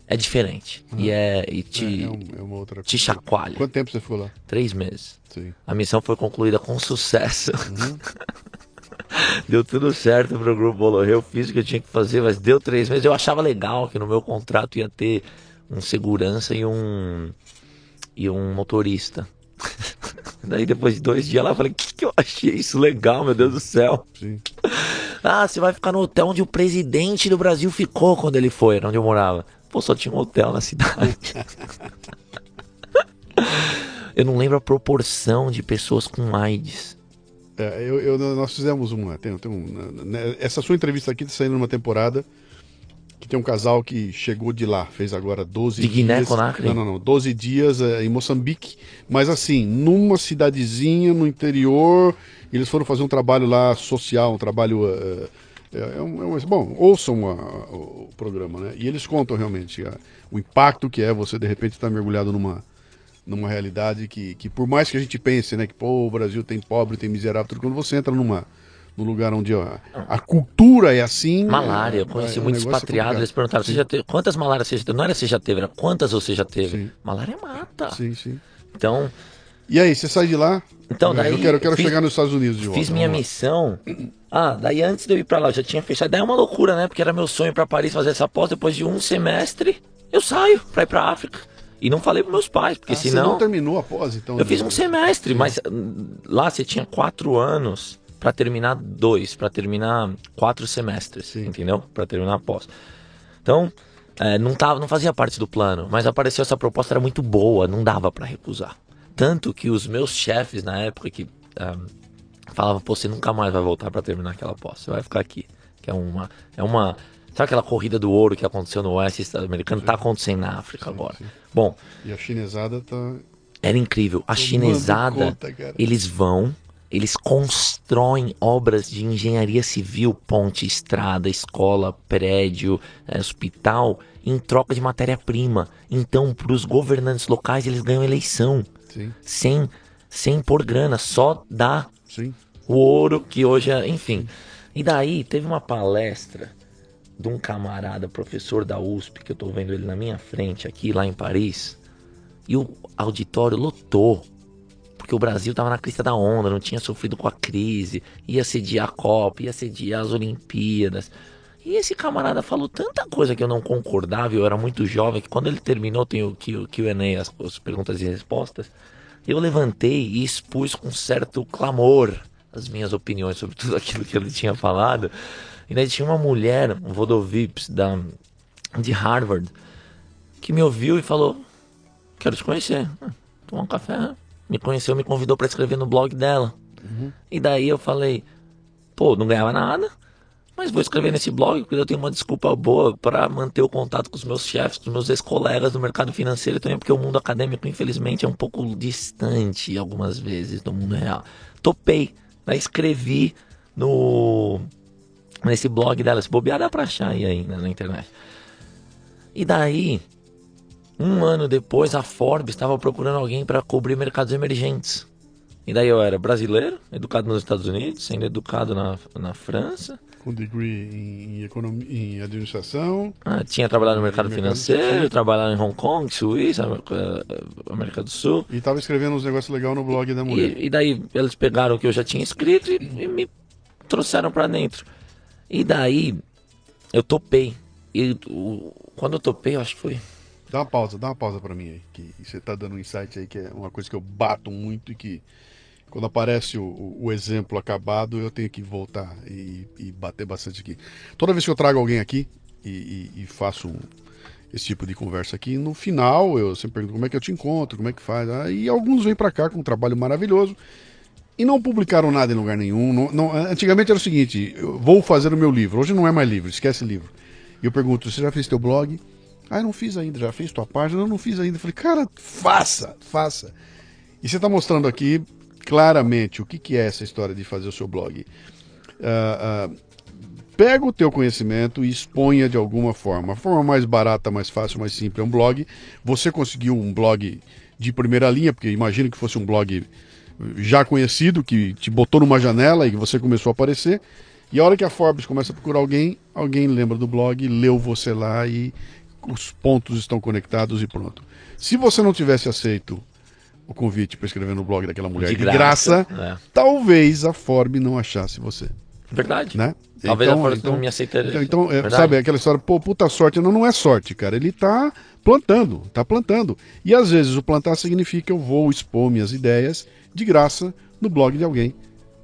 é diferente. E te, uma outra te chacoalha. Quanto tempo você ficou lá? 3 meses. Sim. A missão foi concluída com sucesso. Deu tudo certo pro Grupo Bolloré. Eu fiz o que eu tinha que fazer, mas deu 3 meses. Eu achava legal que no meu contrato ia ter um segurança e um motorista. Daí depois de 2 dias lá, eu falei, que eu achei isso legal, meu Deus do céu. Sim. Ah, você vai ficar no hotel onde o presidente do Brasil ficou quando ele foi, onde eu morava. Pô, só tinha um hotel na cidade. Eu não lembro a proporção de pessoas com AIDS. Nós fizemos essa sua entrevista aqui está saindo numa temporada que tem um casal que chegou de lá, fez agora 12 De dias. Guiné-Conakry? Não, 12 dias em Moçambique, mas assim, numa cidadezinha no interior, eles foram fazer um trabalho lá social, um trabalho... bom, ouçam o programa, né? E eles contam realmente o impacto que é você de repente estar mergulhado numa realidade que por mais que a gente pense, né, que pô, o Brasil tem pobre, tem miserável, tudo, quando você entra num lugar onde a cultura é assim... Malária, eu conheci muitos expatriados, eles perguntaram, você já teve, quantas malárias você já teve? Não era você já teve, era quantas você já teve? Sim. Malária mata. Sim, sim. Então... E aí, você sai de lá? Então, daí eu quero chegar nos Estados Unidos de volta. Fiz minha missão. Daí antes de eu ir pra lá, eu já tinha fechado. Daí é uma loucura, né? Porque era meu sonho ir pra Paris fazer essa pós. Depois de um semestre, eu saio pra ir pra África. E não falei pros meus pais, porque senão... Você não terminou a pós, então? Eu fiz um semestre, mas lá você tinha 4 anos pra terminar 2, pra terminar 4 semestres, Sim. entendeu? Pra terminar a pós. Então, não fazia parte do plano, mas apareceu essa proposta, era muito boa, não dava pra recusar. Tanto que os meus chefes na época que falavam, pô, você nunca mais vai voltar pra terminar aquela pós, você vai ficar aqui. Que é uma... Sabe aquela corrida do ouro que aconteceu no oeste americano? Tá acontecendo na África agora. Sim. Bom... E a chinesada tá... Era incrível. A chinesada, eles constroem obras de engenharia civil, ponte, estrada, escola, prédio, hospital, em troca de matéria-prima. Então, para os governantes locais, eles ganham eleição. Sim. Sem pôr grana, só dá Sim. o ouro que hoje é... Enfim. E daí, teve uma palestra de um camarada, professor da USP, que eu tô vendo ele na minha frente aqui, lá em Paris, e o auditório lotou, porque o Brasil tava na crista da onda, não tinha sofrido com a crise, ia sediar a Copa, ia sediar as Olimpíadas. E esse camarada falou tanta coisa que eu não concordava, eu era muito jovem, que quando ele terminou, tem o Q&A, as perguntas e respostas, eu levantei e expus com certo clamor as minhas opiniões sobre tudo aquilo que ele tinha falado. E daí tinha uma mulher, um Vodovips de Harvard, que me ouviu e falou, quero te conhecer, tomar um café. Me conheceu, me convidou para escrever no blog dela. E daí eu falei, pô, não ganhava nada, mas vou escrever nesse blog porque eu tenho uma desculpa boa para manter o contato com os meus chefes, com os meus ex-colegas do mercado financeiro também, porque o mundo acadêmico, infelizmente, é um pouco distante algumas vezes do mundo real. Topei, daí escrevi nesse blog dela, se bobear dá pra achar aí ainda na internet. E daí, 1 ano depois, a Forbes estava procurando alguém para cobrir mercados emergentes. E daí eu era brasileiro, educado nos Estados Unidos, sendo educado na França. Com degree em administração. Tinha trabalhado no mercado financeiro, trabalhado em Hong Kong, Suíça, América do Sul. E estava escrevendo uns negócios legais no blog da mulher. E daí eles pegaram o que eu já tinha escrito e me trouxeram para dentro. E daí eu topei. E quando eu topei, eu acho que foi... Dá uma pausa pra mim aí, que você tá dando um insight aí, que é uma coisa que eu bato muito e que quando aparece o exemplo acabado, eu tenho que voltar e bater bastante aqui. Toda vez que eu trago alguém aqui e faço esse tipo de conversa aqui, no final eu sempre pergunto como é que eu te encontro, como é que faz, e alguns vêm pra cá com um trabalho maravilhoso e não publicaram nada em lugar nenhum. Antigamente era o seguinte, eu vou fazer o meu livro, hoje não é mais livro, esquece livro. E eu pergunto, você já fez teu blog? Eu não fiz ainda, já fez tua página? Não fiz ainda. Eu falei, cara, faça. E você está mostrando aqui claramente o que é essa história de fazer o seu blog. Pega o teu conhecimento e exponha de alguma forma. A forma mais barata, mais fácil, mais simples é um blog. Você conseguiu um blog de primeira linha, porque imagino que fosse um blog já conhecido, que te botou numa janela e que você começou a aparecer. E a hora que a Forbes começa a procurar alguém, alguém lembra do blog, leu você lá e os pontos estão conectados e pronto. Se você não tivesse aceito o convite para escrever no blog daquela mulher de graça, talvez a Forbes não achasse você. Verdade. Né? Talvez a Forbes não me aceitaria. Então sabe aquela história, pô, puta sorte. Não, não é sorte, cara. Ele tá plantando. E às vezes o plantar significa eu vou expor minhas ideias de graça no blog de alguém,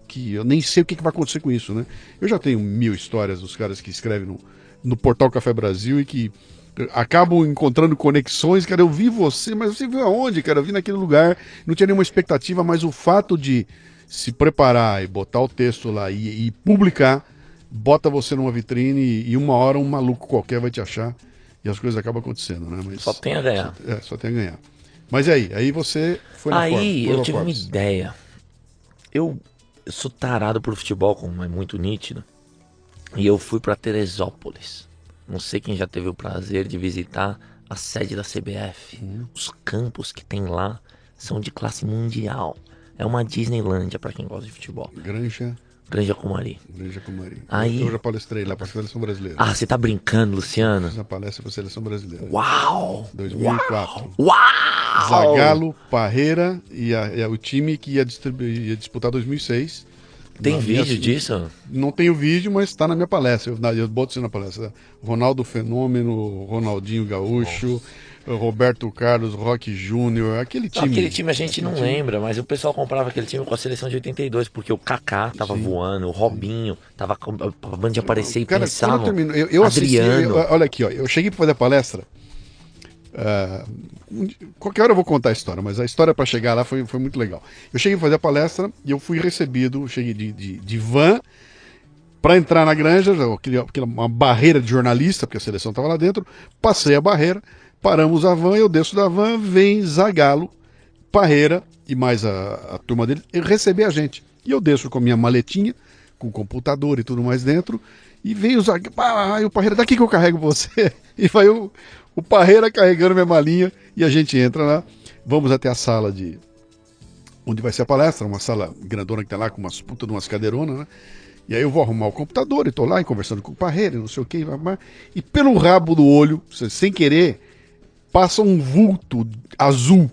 que eu nem sei o que vai acontecer com isso, né? Eu já tenho 1000 histórias dos caras que escrevem no Portal Café Brasil e que acabam encontrando conexões. Cara, eu vi você, mas você viu aonde, cara? Eu vi naquele lugar, não tinha nenhuma expectativa, mas o fato de se preparar e botar o texto lá e publicar, bota você numa vitrine e uma hora um maluco qualquer vai te achar e as coisas acabam acontecendo, né? Mas, só tem a ganhar. Só tem a ganhar. Mas aí você foi na Forbes. Aí eu tive uma ideia. Eu sou tarado por futebol, como é muito nítido, e eu fui pra Teresópolis. Não sei quem já teve o prazer de visitar a sede da CBF. Os campos que tem lá são de classe mundial. É uma Disneylândia pra quem gosta de futebol. Granja Comari. Aí... Eu já palestrei lá pra Seleção Brasileira. Ah, você tá brincando, Luciano? Fiz uma palestra pra Seleção Brasileira. Uau! 2004. Uau! Zagallo, Parreira e o time que ia disputar 2006. Tem vídeo disso? Não tenho vídeo, mas está na minha palestra. Eu boto isso na palestra. Ronaldo Fenômeno, Ronaldinho Gaúcho, Roberto Carlos, Roque Júnior, aquele time. Aquele time a gente não lembra, mas o pessoal comprava aquele time com a seleção de 82, porque o Kaká tava voando, o Robinho tava com a banda de aparecer e pensava. Eu Adriano. Olha aqui, ó, eu cheguei para fazer a palestra. Qualquer hora eu vou contar a história, mas a história para chegar lá foi muito legal. Eu cheguei a fazer a palestra e eu fui recebido, cheguei de van para entrar na granja, uma barreira de jornalista, porque a seleção estava lá dentro. Passei a barreira, paramos a van, eu desço da van, vem Zagallo, Parreira e mais a turma dele receber a gente. E eu desço com a minha maletinha, com computador e tudo mais dentro, e vem o Zagallo, o Parreira, daqui que eu carrego você. E vai o Parreira carregando minha malinha e a gente entra lá, vamos até a sala onde vai ser a palestra, uma sala grandona que tá lá com umas putas de umas cadeironas, né? E aí eu vou arrumar o computador e tô lá conversando com o Parreira, não sei o que, e pelo rabo do olho, sem querer, passa um vulto azul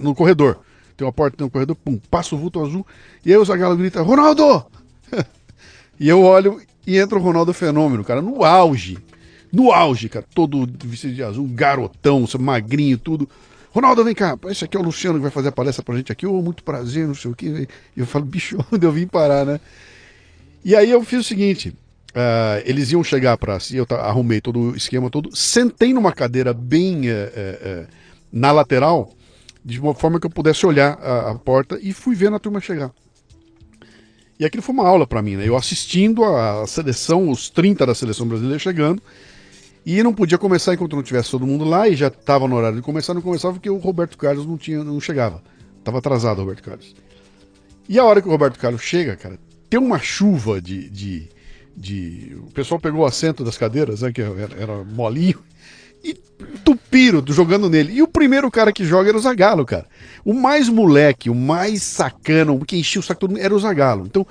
no corredor. Tem uma porta no corredor, pum, passa o vulto azul, e aí o Zagallo grita, Ronaldo! E eu olho e entra o Ronaldo Fenômeno, cara, no auge, cara, todo vestido de azul, garotão, magrinho, tudo. Ronaldo, vem cá, esse aqui é o Luciano que vai fazer a palestra pra gente aqui, muito prazer, não sei o que. E eu falo, bicho, onde eu vim parar, né? E aí eu fiz o seguinte, eles iam chegar eu arrumei todo o esquema todo, sentei numa cadeira bem na lateral, de uma forma que eu pudesse olhar a porta e fui vendo a turma chegar. E aquilo foi uma aula pra mim, né? Eu assistindo a seleção, os 30 da seleção brasileira chegando, e não podia começar enquanto não tivesse todo mundo lá, e já estava no horário de começar, não começava porque o Roberto Carlos não chegava. Estava atrasado o Roberto Carlos. E a hora que o Roberto Carlos chega, cara, tem uma chuva o pessoal pegou o assento das cadeiras, né, que era molinho, e tupiram jogando nele. E o primeiro cara que joga era o Zagallo, cara. O mais moleque, o mais sacano, o que enchia o saco todo mundo, era o Zagallo. Então,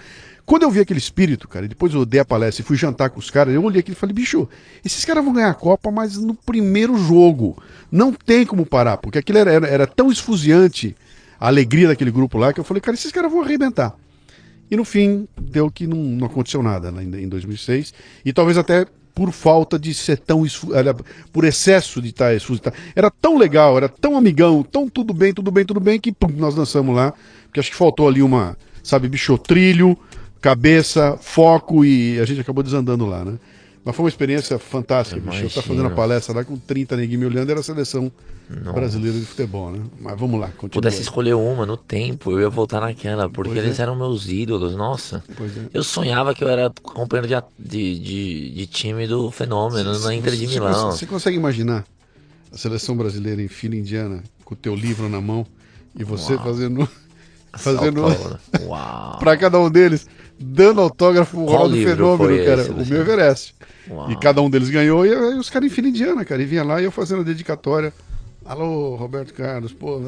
quando eu vi aquele espírito, cara, e depois eu dei a palestra e fui jantar com os caras, eu olhei aquilo e falei, bicho, esses caras vão ganhar a Copa, mas no primeiro jogo. Não tem como parar, porque aquilo era tão esfuziante, a alegria daquele grupo lá, que eu falei, cara, esses caras vão arrebentar. E no fim, deu que não aconteceu nada, né, em 2006. E talvez até por falta de ser tão por excesso de estar esfuziado. Era tão legal, era tão amigão, tão tudo bem, que pum, nós dançamos lá. Porque acho que faltou ali bicho, trilho, cabeça, foco, e a gente acabou desandando lá, né? Mas foi uma experiência fantástica, bicho. Eu tava fazendo a palestra lá com 30 neguinhos me olhando, era a seleção brasileira de futebol, né? Mas vamos lá, continua. Pudesse escolher uma no tempo, eu ia voltar naquela, porque eles eram meus ídolos, nossa. Eu sonhava que eu era companheiro de time do Fenômeno na Inter de Milão. Você consegue imaginar a seleção brasileira em fila indiana, com o teu livro na mão, e você fazendo para cada um deles, dando autógrafo ao Ronaldo Fenômeno, cara, o meu Everest. Uau. E cada um deles ganhou, e os caras em fila indiana, cara, e vinha lá e eu fazendo a dedicatória Alô, Roberto Carlos, pô.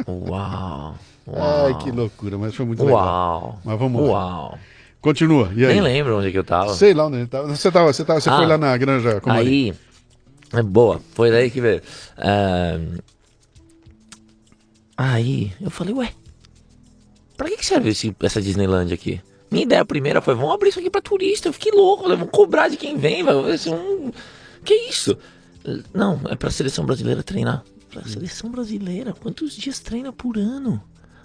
Uau. Ai, que loucura, mas foi muito legal. Uau. Mas vamos lá. Uau. Continua, e aí? Nem lembro onde que eu tava. Sei lá onde ele tava. Você foi lá na Granja Comari. Aí, é boa, foi daí que veio. Aí, eu falei, ué, pra que serve essa Disneyland aqui? Minha ideia primeira foi, vamos abrir isso aqui pra turista. Eu fiquei louco, falei, vamos cobrar de quem vem, vai ser um... Que isso? Não, é pra seleção brasileira treinar. Pra seleção brasileira? Quantos dias treina por ano?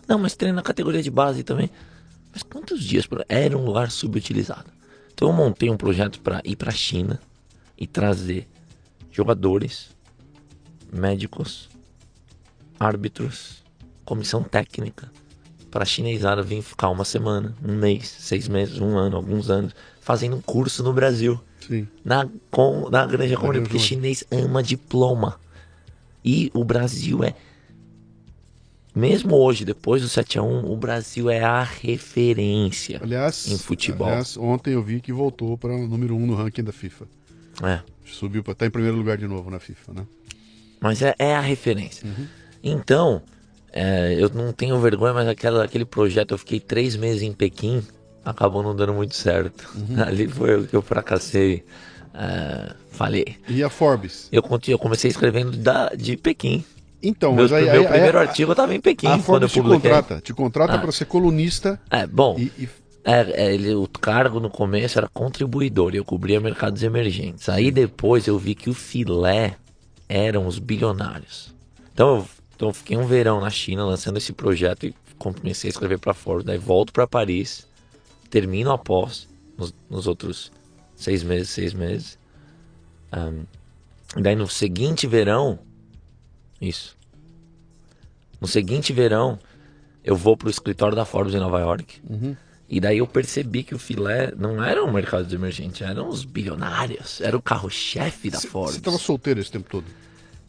Não, mas treina na categoria de base também. Mas quantos dias por ano? Era um lugar subutilizado. Então eu montei um projeto pra ir pra China e trazer jogadores, médicos, árbitros, comissão técnica para a chinesada vir ficar uma semana, um mês, 6 meses, um ano, alguns anos, fazendo um curso no Brasil. Sim. Na Granja Comari, porque chinês ama diploma. E o Brasil é... Mesmo hoje, depois do 7-1, o Brasil é a referência em futebol. Aliás, ontem eu vi que voltou para o número 1 no ranking da FIFA. Subiu para estar em primeiro lugar de novo na FIFA, né? Mas é a referência. Então, eu não tenho vergonha, mas aquele projeto, eu fiquei 3 meses em Pequim, acabou não dando muito certo. Ali foi o que eu fracassei. Falei. E a Forbes? Eu comecei escrevendo de Pequim. Então, meu primeiro artigo estava em Pequim. A Forbes te contrata para ser colunista. Bom, o cargo no começo era contribuidor, e eu cobria mercados emergentes. Aí depois eu vi que o filé eram os bilionários. Então eu fiquei um verão na China lançando esse projeto e comecei a escrever para Forbes. Daí volto para Paris, termino a pós nos outros 6 meses. Daí no seguinte verão, no seguinte verão, eu vou pro escritório da Forbes em Nova York. E daí eu percebi que o filé não era um mercado emergente, eram os bilionários, era o carro-chefe da Forbes. Você estava solteiro esse tempo todo?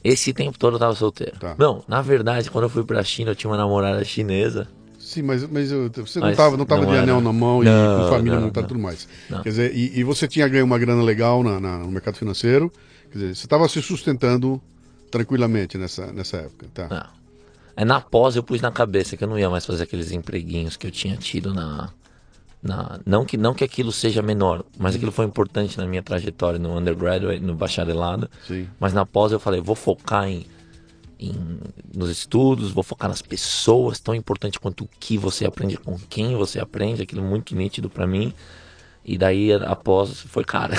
Esse tempo todo eu tava solteiro. Tá. Não, na verdade, quando eu fui pra China, eu tinha uma namorada chinesa. Sim, mas você não tava de anel na mão e com família montada e tudo mais. Não. Quer dizer, e você tinha ganho uma grana legal no mercado financeiro. Quer dizer, você estava se sustentando tranquilamente nessa época, tá? Não. Na pós eu pus na cabeça que eu não ia mais fazer aqueles empreguinhos que eu tinha tido não que aquilo seja menor, mas aquilo foi importante na minha trajetória no undergraduate, no bacharelado. Sim. Mas na pós eu falei, vou focar nos estudos, vou focar nas pessoas, tão importante quanto o que você aprende, com quem você aprende, aquilo muito nítido pra mim. E daí a pós foi cara.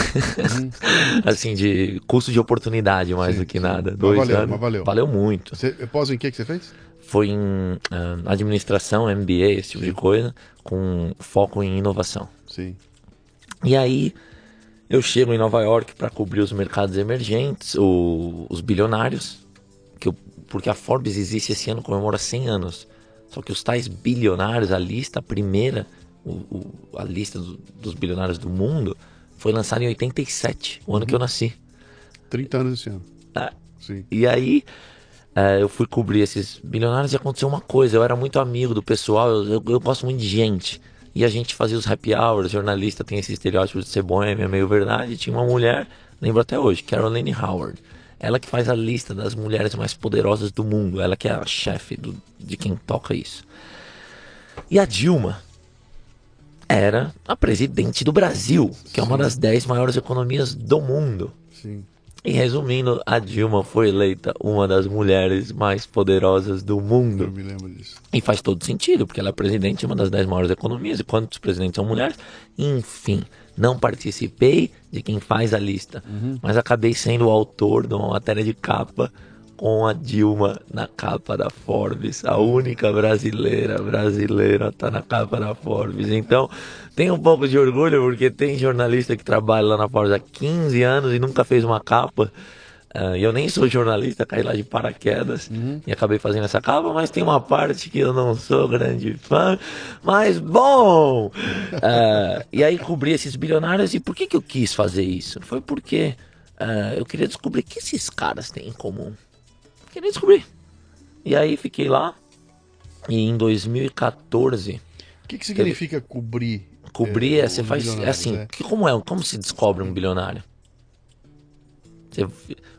Assim, de custo de oportunidade mais do que nada. 2 anos. Mas valeu. Valeu muito. Pós em que você fez? Foi em administração, MBA, esse tipo de coisa, com foco em inovação. Sim. E aí eu chego em Nova York para cobrir os mercados emergentes, os bilionários, porque a Forbes existe esse ano, comemora 100 anos. Só que os tais bilionários, a lista primeira, a lista dos bilionários do mundo, foi lançada em 87, o ano que eu nasci. 30 anos esse ano. Sim. E aí eu fui cobrir esses bilionários e aconteceu uma coisa, eu era muito amigo do pessoal, eu gosto muito de gente. E a gente fazia os happy hours, jornalista tem esse estereótipo de ser boêmio, é meio verdade. Tinha uma mulher, lembro até hoje, Caroline Howard. Ela que faz a lista das mulheres mais poderosas do mundo, ela que é a chefe de quem toca isso. E a Dilma era a presidente do Brasil, que é uma das 10 maiores economias do mundo. Sim. E resumindo, a Dilma foi eleita uma das mulheres mais poderosas do mundo. Eu me lembro disso. E faz todo sentido, porque ela é presidente de uma das 10 maiores economias. E quantos presidentes são mulheres? Enfim, não participei de quem faz a lista. Mas acabei sendo o autor de uma matéria de capa com a Dilma na capa da Forbes. A única brasileira tá na capa da Forbes. Então, tem um pouco de orgulho, porque tem jornalista que trabalha lá na Forbes há 15 anos e nunca fez uma capa. Eu nem sou jornalista, caí lá de paraquedas e acabei fazendo essa capa, mas tem uma parte que eu não sou grande fã. Mas bom! E aí cobri esses bilionários. E por que eu quis fazer isso? Foi porque eu queria descobrir o que esses caras têm em comum. Queria descobrir. E aí fiquei lá. E em 2014... O que significa cobrir? Cobrir você faz... É assim, como se descobre um bilionário?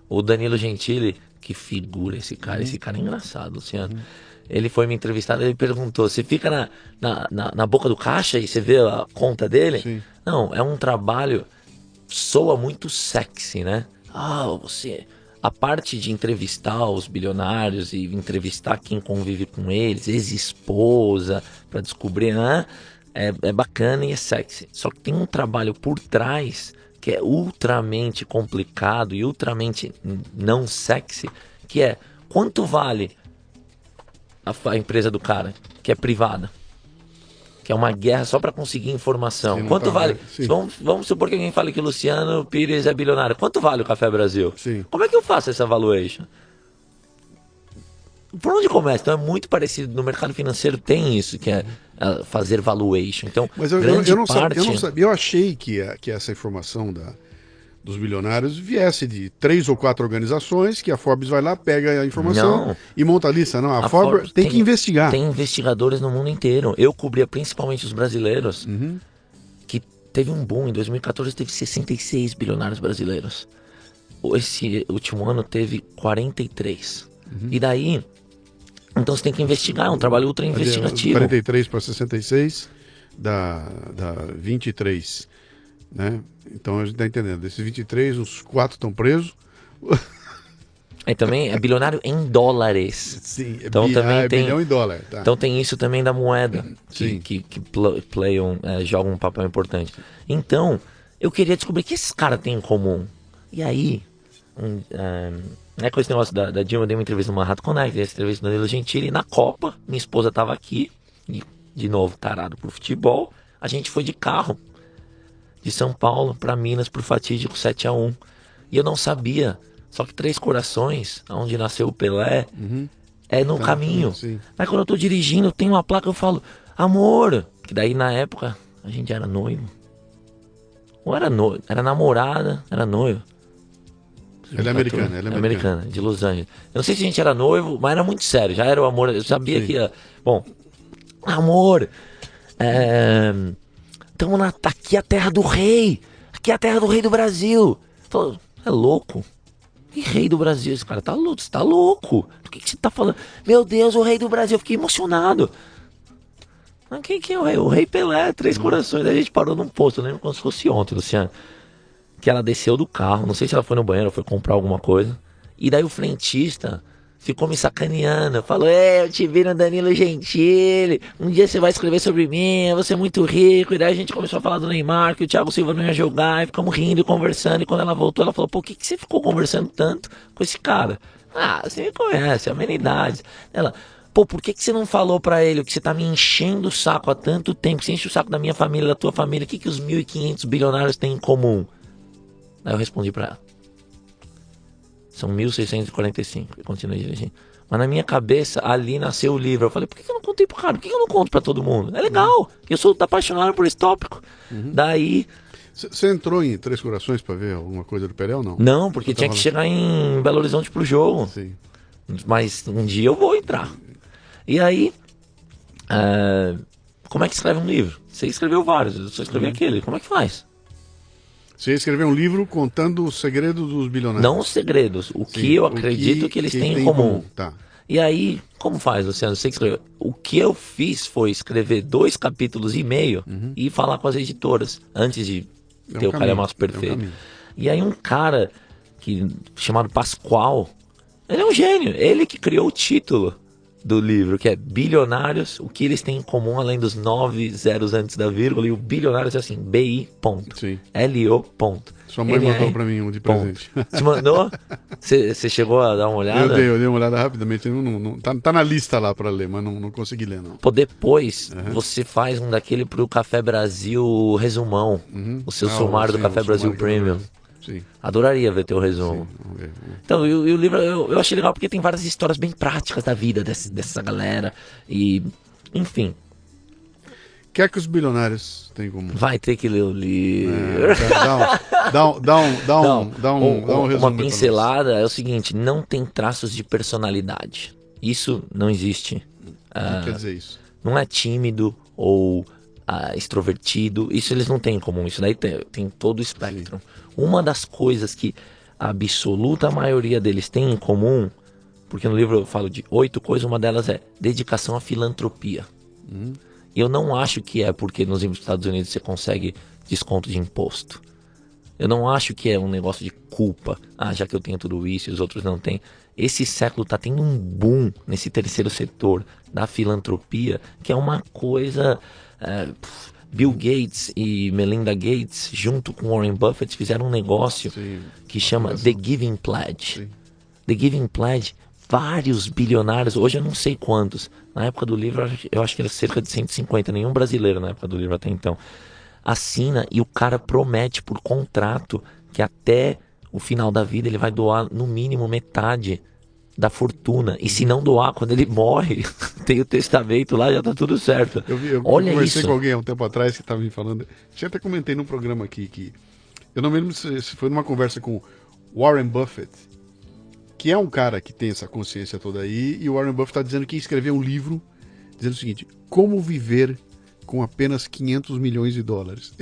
O Danilo Gentili que figura esse cara. Esse cara é engraçado, Luciano. Ele foi me entrevistar, ele perguntou, você fica na boca do caixa e você vê a conta dele? Sim. Não, é um trabalho, soa muito sexy, né? Você... A parte de entrevistar os bilionários e entrevistar quem convive com eles, ex-esposa, para descobrir, né? É bacana e é sexy. Só que tem um trabalho por trás que é ultramente complicado e ultramente não sexy, que é quanto vale a empresa do cara, que é privada, que é uma guerra só para conseguir informação. Sim, Quanto vale? Sim. Vamos supor que alguém fale que o Luciano Pires é bilionário. Quanto vale o Café Brasil? Sim. Como é que eu faço essa valuation? Por onde começa? Então é muito parecido. No mercado financeiro tem isso, que é fazer valuation. Então, Mas eu não sabia. Eu achei que essa informação dos bilionários viesse de 3 ou 4 organizações, que a Forbes vai lá, pega a informação e monta a lista. Não, a Forbes tem que investigar. Tem investigadores no mundo inteiro. Eu cobria principalmente os brasileiros, que teve um boom. Em 2014 teve 66 bilionários brasileiros. Esse último ano teve 43. E daí, então você tem que investigar, é um trabalho ultra investigativo. 43 para 66 dá 23. Né? Então a gente está entendendo. Desses 23, os 4 estão presos. Aí também é bilionário em dólares. Sim, então também tem bilhão em dólar. Tá. Então tem isso também da moeda, que jogam um papel importante. Então, eu queria descobrir o que esses caras têm em comum. E aí, com esse negócio da Dilma, eu dei uma entrevista no Manhattan Connect, essa entrevista no Danilo Gentili, e na Copa, minha esposa estava aqui, e de novo, tarado pro futebol, a gente foi de carro. De São Paulo para Minas pro fatídico 7-1. E eu não sabia. Só que Três Corações, onde nasceu o Pelé, é no caminho. Sim. Mas quando eu tô dirigindo, tem uma placa, eu falo, amor. Que daí na época a gente era noivo. Ou era noivo, era namorada, era noivo. Ela é americana, americana, de Los Angeles. Eu não sei se a gente era noivo, mas era muito sério. Já era o amor, eu sabia que ia... Bom, amor, tá aqui a terra do rei. Aqui é a terra do rei do Brasil. Falei, é louco. Que rei do Brasil? Esse cara tá louco. Você tá louco. Do que você tá falando? Meu Deus, o rei do Brasil. Eu fiquei emocionado. Mas quem é o rei? O rei Pelé, Três Corações. Aí a gente parou num posto. Eu lembro como se fosse ontem, Luciano. Que ela desceu do carro. Não sei se ela foi no banheiro ou foi comprar alguma coisa. E daí o frentista ficou me sacaneando. Falou, eu te vi no Danilo Gentili. Um dia você vai escrever sobre mim. Você é muito rico. E daí a gente começou a falar do Neymar, que o Thiago Silva não ia jogar. E ficamos rindo e conversando. E quando ela voltou, ela falou, por que você ficou conversando tanto com esse cara? Você me conhece, amenidades. Ela, por que você não falou pra ele que você tá me enchendo o saco há tanto tempo? Você enche o saco da minha família, da tua família. O que os 1.500 bilionários têm em comum? Aí eu respondi pra ela. São 1.645, eu continuei dirigindo. Mas na minha cabeça, ali nasceu o livro. Eu falei, por que eu não contei pro cara? Por que eu não conto pra todo mundo? É legal, eu sou apaixonado por esse tópico. Daí... Você entrou em Três Corações pra ver alguma coisa do Pelé ou não? Não, porque tinha que chegar em Belo Horizonte pro jogo. Sim. Mas um dia eu vou entrar. E aí... como é que escreve um livro? Você escreveu vários, eu só escrevi aquele. Como é que faz? Você escreveu um livro contando os segredos dos bilionários. Não os segredos, que eu acredito que eles têm em comum. Tá. E aí, como faz, Luciano? Você escreveu. O que eu fiz foi escrever 2,5 capítulos e falar com as editoras, antes de ter o calhamaço perfeito. E aí um cara chamado Pascoal, ele é um gênio, ele que criou o título do livro, que é Bilionários, o que eles têm em comum, além dos 9 zeros antes da vírgula, e o bilionários é assim, BI, ponto. Sim. LO, ponto. Sua mãe mandou pra mim um de presente. Te mandou? Você chegou a dar uma olhada? Eu dei uma olhada rapidamente, tá na lista lá pra ler, mas não consegui ler, não. Depois, você faz um daquele pro Café Brasil resumão, o seu sumário do Café Brasil Premium. Sim. Adoraria ver teu resumo. Sim, então, e o livro eu achei legal porque tem várias histórias bem práticas da vida dessa galera. E, enfim. O que é que os bilionários têm em comum? Vai ter que ler o livro. Dá um resumo. Uma pincelada é o seguinte: não tem traços de personalidade. Isso não existe. O que quer dizer isso? Não é tímido ou extrovertido. Isso eles não têm em comum. Isso daí tem todo o espectro. Sim. Uma das coisas que a absoluta maioria deles tem em comum, porque no livro eu falo de 8 coisas, uma delas é dedicação à filantropia. E eu não acho que é porque nos Estados Unidos você consegue desconto de imposto. Eu não acho que é um negócio de culpa. Já que eu tenho tudo isso e os outros não têm. Esse século está tendo um boom nesse terceiro setor da filantropia, que é uma coisa... Bill Gates e Melinda Gates, junto com Warren Buffett, fizeram um negócio que chama The Giving Pledge. Sim. The Giving Pledge, vários bilionários, hoje eu não sei quantos. Na época do livro, eu acho que era cerca de 150, nenhum brasileiro na época do livro até então. Assina e o cara promete por contrato que até o final da vida ele vai doar no mínimo metade da fortuna. E se não doar, quando ele morre, tem o testamento lá, já tá tudo certo. Eu Olha conversei isso. com alguém há um tempo atrás que estava me falando. Já até comentei num programa aqui que. Eu não me lembro se foi numa conversa com Warren Buffett, que é um cara que tem essa consciência toda aí, e o Warren Buffett está dizendo que ia escrever um livro dizendo o seguinte: como viver com apenas 500 milhões de dólares.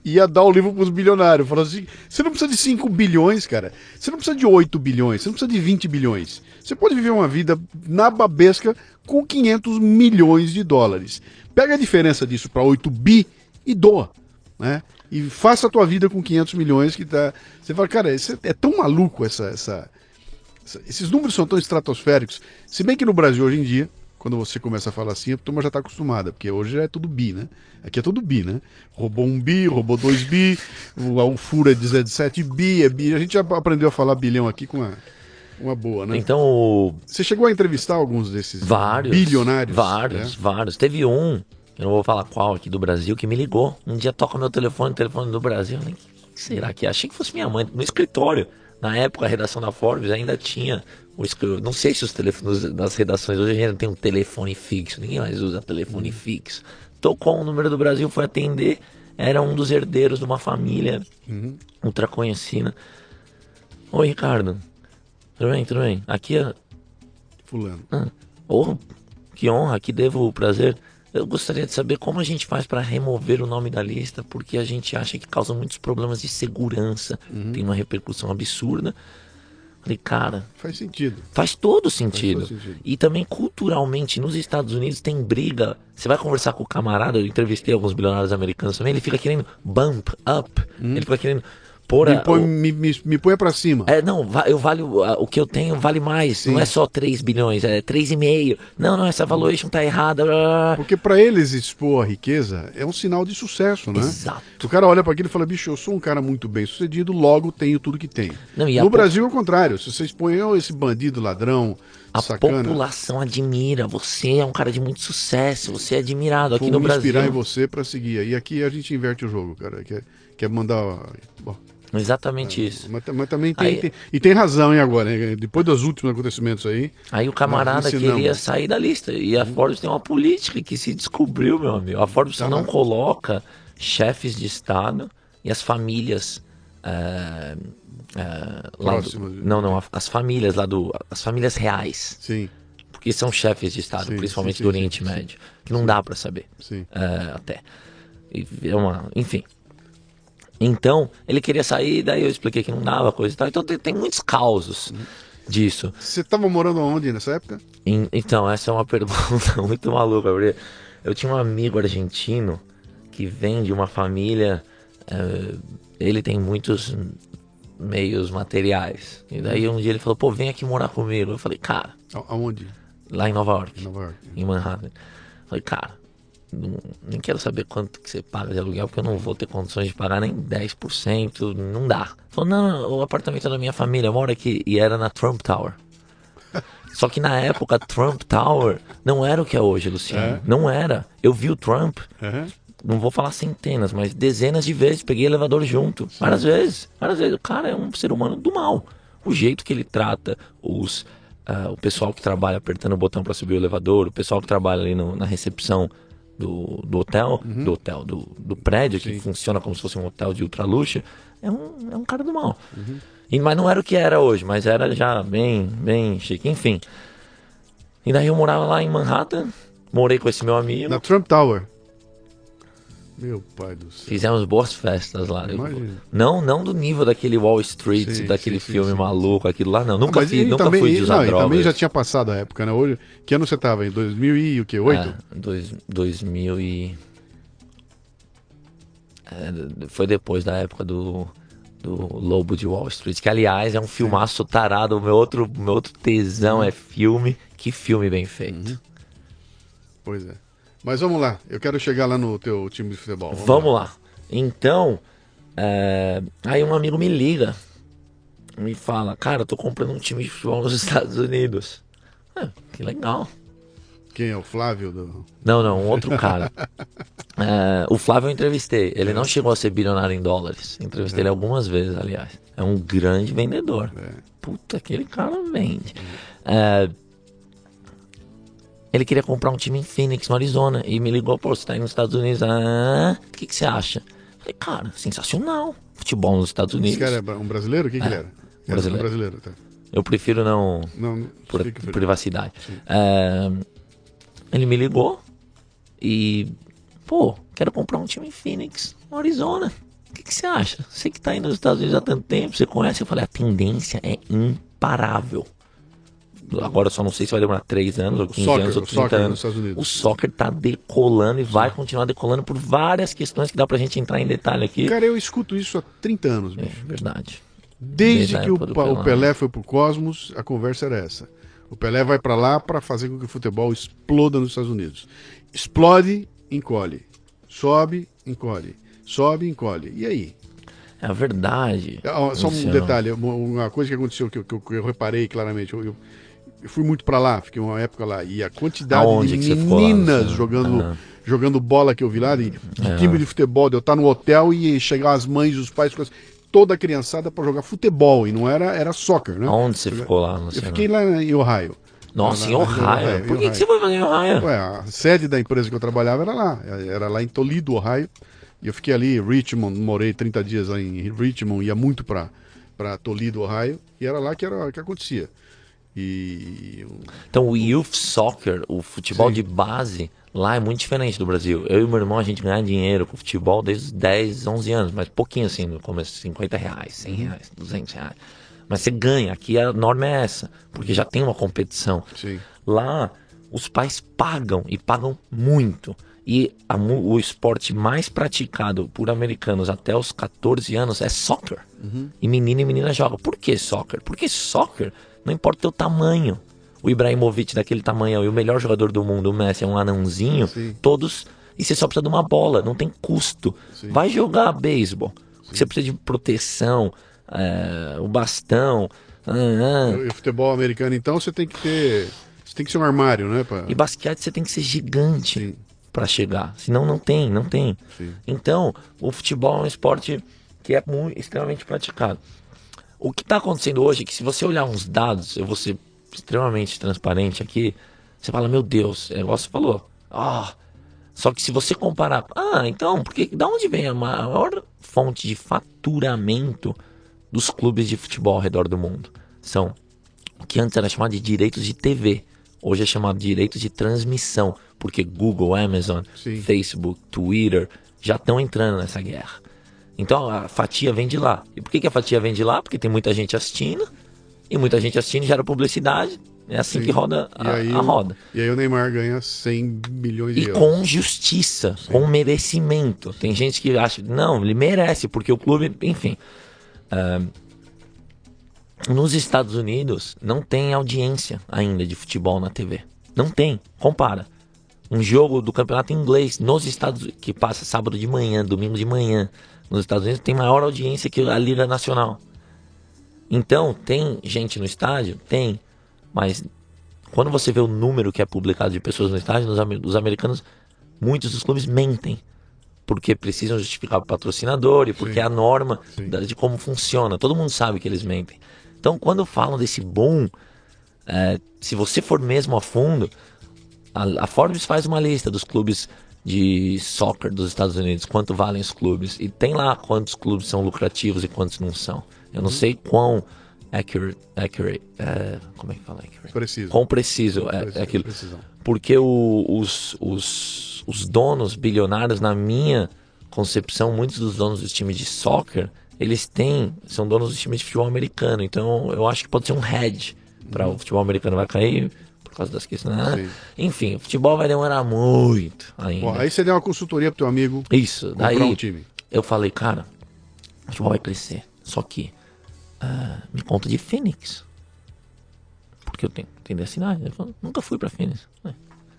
Ia dar o livro para os bilionários. Falou assim, você não precisa de 5 bilhões, cara. Você não precisa de 8 bilhões. Você não precisa de 20 bilhões. Você pode viver uma vida nababesca com 500 milhões de dólares. Pega a diferença disso para 8 bi e doa, né? E faça a tua vida com 500 milhões que tá... Você fala, cara, é tão maluco esses números são tão estratosféricos. Se bem que no Brasil hoje em dia, quando você começa a falar assim, a turma já está acostumada, porque hoje já é tudo bi, né? Aqui é tudo bi, né? Roubou 1 bi, roubou 2 bi, o furo é 17 bi, é bi. A gente já aprendeu a falar bilhão aqui com uma boa, né? Então, você chegou a entrevistar alguns desses bilionários? Vários. Teve um, eu não vou falar qual aqui do Brasil, que me ligou. Um dia toca meu telefone do Brasil. Eu nem, o que será que é? Achei que fosse minha mãe, no escritório. Na época, a redação da Forbes ainda tinha... Não sei se os telefones das redações hoje ainda tem um telefone fixo. Ninguém mais usa telefone fixo. Tocou um número do Brasil, foi atender. Era um dos herdeiros de uma família ultra conhecida. Oi, Ricardo. Tudo bem, tudo bem. Aqui é... Fulano. Que honra, que devo o prazer. Eu gostaria de saber como a gente faz para remover o nome da lista, porque a gente acha que causa muitos problemas de segurança. Tem uma repercussão absurda. Falei, cara... Faz sentido. Faz todo sentido. Faz todo sentido. E também culturalmente, nos Estados Unidos tem briga. Você vai conversar com o camarada, eu entrevistei alguns bilionários americanos também, ele fica querendo bump up. Ele fica querendo pôr me põe pra cima. Eu valho, o que eu tenho vale mais. Sim. Não é só 3 bilhões, é 3,5. Não, essa valuation tá errada. Porque pra eles expor a riqueza é um sinal de sucesso, né? Exato. O cara olha pra aquilo e fala, bicho, eu sou um cara muito bem sucedido, logo tenho tudo que tenho. No Brasil é o contrário. Se você expõe esse bandido, ladrão, sacana... A população admira. Você é um cara de muito sucesso, você é admirado aqui no Brasil. Vou inspirar em você pra seguir. E aqui a gente inverte o jogo, cara. Quer mandar... Bom, exatamente isso. Mas também tem razão, hein, agora, né? Depois dos últimos acontecimentos aí... Aí o camarada queria sair da lista. E a Forbes tem uma política que se descobriu, meu amigo. A Forbes não coloca chefes de Estado e as famílias... as famílias lá as famílias reais. Sim. Porque são chefes de Estado, principalmente do Oriente Médio. Que não dá pra saber. Sim. Até. Enfim. Então, ele queria sair, daí eu expliquei que não dava, coisa e tal. Então tem muitos causos disso. Você estava morando onde nessa época? Então, essa é uma pergunta muito maluca. Porque eu tinha um amigo argentino que vem de uma família... ele tem muitos meios materiais. E daí um dia ele falou, vem aqui morar comigo. Eu falei, cara... Aonde? Lá em Nova York. Nova York. Em Manhattan. Eu falei, cara... nem quero saber quanto que você paga de aluguel, porque eu não vou ter condições de pagar nem 10%, não dá. Falou, não, o apartamento é da minha família, mora aqui. E era na Trump Tower. Só que na época, Trump Tower não era o que é hoje, Luciano. Não era. Eu vi o Trump, não vou falar centenas, mas dezenas de vezes, peguei elevador junto. Várias vezes. O cara é um ser humano do mal. O jeito que ele trata o pessoal que trabalha apertando o botão para subir o elevador, o pessoal que trabalha ali na recepção do hotel, do prédio, que funciona como se fosse um hotel de ultraluxo, é um cara do mal. Mas não era o que era hoje, mas era já bem chique, enfim. E daí eu morava lá em Manhattan, morei com esse meu amigo. Na Trump Tower? Meu pai do céu. Fizemos boas festas lá. Imagina. Não do nível daquele Wall Street, Sim, daquele sim, filme sim, maluco, aquilo lá não. Nunca Mas fui, ele nunca também, fui de usar ele drogas. também já tinha passado a época, né? Hoje, que ano você tava? Em 2008? 2000 e... foi depois da época do Lobo de Wall Street, que aliás é um filmaço tarado. O meu outro tesão é filme. Que filme bem feito. Pois é. Mas vamos lá, eu quero chegar lá no teu time de futebol. Vamos lá. Então, aí um amigo me liga, me fala, cara, eu tô comprando um time de futebol nos Estados Unidos. Que legal. Quem é o Flávio? Não, um outro cara. O Flávio eu entrevistei. Ele não chegou a ser bilionário em dólares. Entrevistei ele algumas vezes, aliás. É um grande vendedor. Puta, aquele cara vende. Ele queria comprar um time em Phoenix, no Arizona. E me ligou, pô, você tá aí nos Estados Unidos. O que você acha? Falei, cara, sensacional. Futebol nos Estados Unidos. Esse cara é um brasileiro? O que ele era? Brasileiro. Brasileiro, tá. Eu prefiro não por privacidade. Ele me ligou e, pô, quero comprar um time em Phoenix, no Arizona. O que você acha? Você que tá aí nos Estados Unidos há tanto tempo, você conhece? Eu falei, a tendência é imparável. Agora eu só não sei se vai demorar 3 anos, ou 15 anos, ou 30 anos. O soccer tá decolando e vai continuar decolando por várias questões que dá pra gente entrar em detalhe aqui. Cara, eu escuto isso há 30 anos, bicho. É verdade. Desde que o Pelé foi pro Cosmos, a conversa era essa. O Pelé vai pra lá pra fazer com que o futebol exploda nos Estados Unidos. Explode, encolhe. Sobe, encolhe. Sobe, encolhe. E aí? É verdade. Só um detalhe, uma coisa que aconteceu que eu reparei claramente. Eu fui muito pra lá, fiquei uma época lá. E a quantidade de meninas jogando bola que eu vi lá, de time de futebol, de eu estar no hotel e chegar as mães, os pais, toda a criançada pra jogar futebol. E não era soccer, né? Onde você ficou lá? Eu fiquei lá em Ohio. Nossa, em Ohio? Por que você foi fazer em Ohio? Ué, a sede da empresa que eu trabalhava era lá em Toledo, Ohio. E eu fiquei ali em Richmond, morei 30 dias lá em Richmond, ia muito pra Toledo, Ohio. E era lá que acontecia. Então o youth soccer, o futebol de base, lá é muito diferente do Brasil. Eu e meu irmão, a gente ganha dinheiro com futebol desde os 10, 11 anos, mas pouquinho assim, no começo, R$50, R$100, R$200. Mas você ganha, aqui a norma é essa, porque já tem uma competição. Sim. Lá, os pais pagam, e pagam muito. E o esporte mais praticado por americanos até os 14 anos é soccer. E menino e menina jogam. Por que soccer? Porque soccer, não importa o teu tamanho. O Ibrahimovic daquele tamanho e o melhor jogador do mundo, o Messi, é um anãozinho. Todos... E você só precisa de uma bola, não tem custo. Vai jogar beisebol. Você precisa de proteção, o bastão. E futebol americano, então, você tem que ser um armário, né? E basquete você tem que ser gigante para chegar. Senão não tem. Sim. Então, o futebol é um esporte que é extremamente praticado. O que está acontecendo hoje é que se você olhar uns dados, eu vou ser extremamente transparente aqui, você fala, meu Deus, é igual você falou. Só que se você comparar, então, da onde vem a maior fonte de faturamento dos clubes de futebol ao redor do mundo? São o que antes era chamado de direitos de TV, hoje é chamado de direitos de transmissão, porque Google, Amazon, Facebook, Twitter já estão entrando nessa guerra. Então a fatia vem de lá. E por que a fatia vem de lá? Porque tem muita gente assistindo, e muita gente assistindo gera publicidade. É assim que roda a roda. E aí o Neymar ganha 100 milhões de euros. E com justiça, com merecimento. Tem gente que acha, não, ele merece, porque o clube, enfim. Nos Estados Unidos não tem audiência ainda de futebol na TV. Não tem, compara. Um jogo do campeonato inglês nos Estados Unidos, que passa sábado de manhã, domingo de manhã, nos Estados Unidos, tem maior audiência que a Liga Nacional. Então, tem gente no estádio? Tem. Mas quando você vê o número que é publicado de pessoas no estádio, os americanos, muitos dos clubes mentem. Porque precisam justificar o patrocinador e porque é a norma de como funciona. Todo mundo sabe que eles mentem. Então, quando falam desse boom, se você for mesmo a fundo, a Forbes faz uma lista dos clubes de soccer dos Estados Unidos, quanto valem os clubes. E tem lá quantos clubes são lucrativos e quantos não são. Eu não sei quão accurate como é que fala accurate? Preciso. Quão preciso é aquilo. Porque os donos bilionários, na minha concepção, muitos dos donos dos times de soccer, são donos dos times de futebol americano. Então eu acho que pode ser um hedge para o futebol americano vai cair por causa das questões, né? Enfim, o futebol vai demorar muito ainda. Bom, aí você deu uma consultoria pro teu amigo. Isso, comprar daí um time. eu falei, cara, o futebol vai crescer, só que me conta de Phoenix, porque eu tenho a cidade. Ele falou, nunca fui pra Phoenix.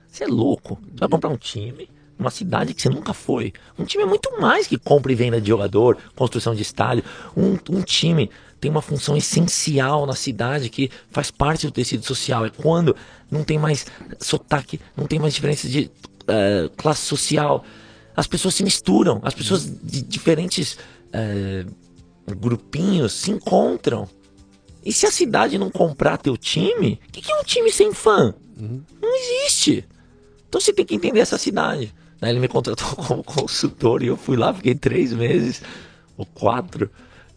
Você é louco, você vai comprar um time numa cidade que você nunca foi. Um time é muito mais que compra e venda de jogador, construção de estádio. Um time tem uma função essencial na cidade que faz parte do tecido social. É quando não tem mais sotaque, não tem mais diferença de classe social. As pessoas se misturam, as pessoas de diferentes grupinhos se encontram. E se a cidade não comprar teu time, o que é um time sem fã? Não existe. Então você tem que entender essa cidade. Daí ele me contratou como consultor e eu fui lá, fiquei 3 meses ou 4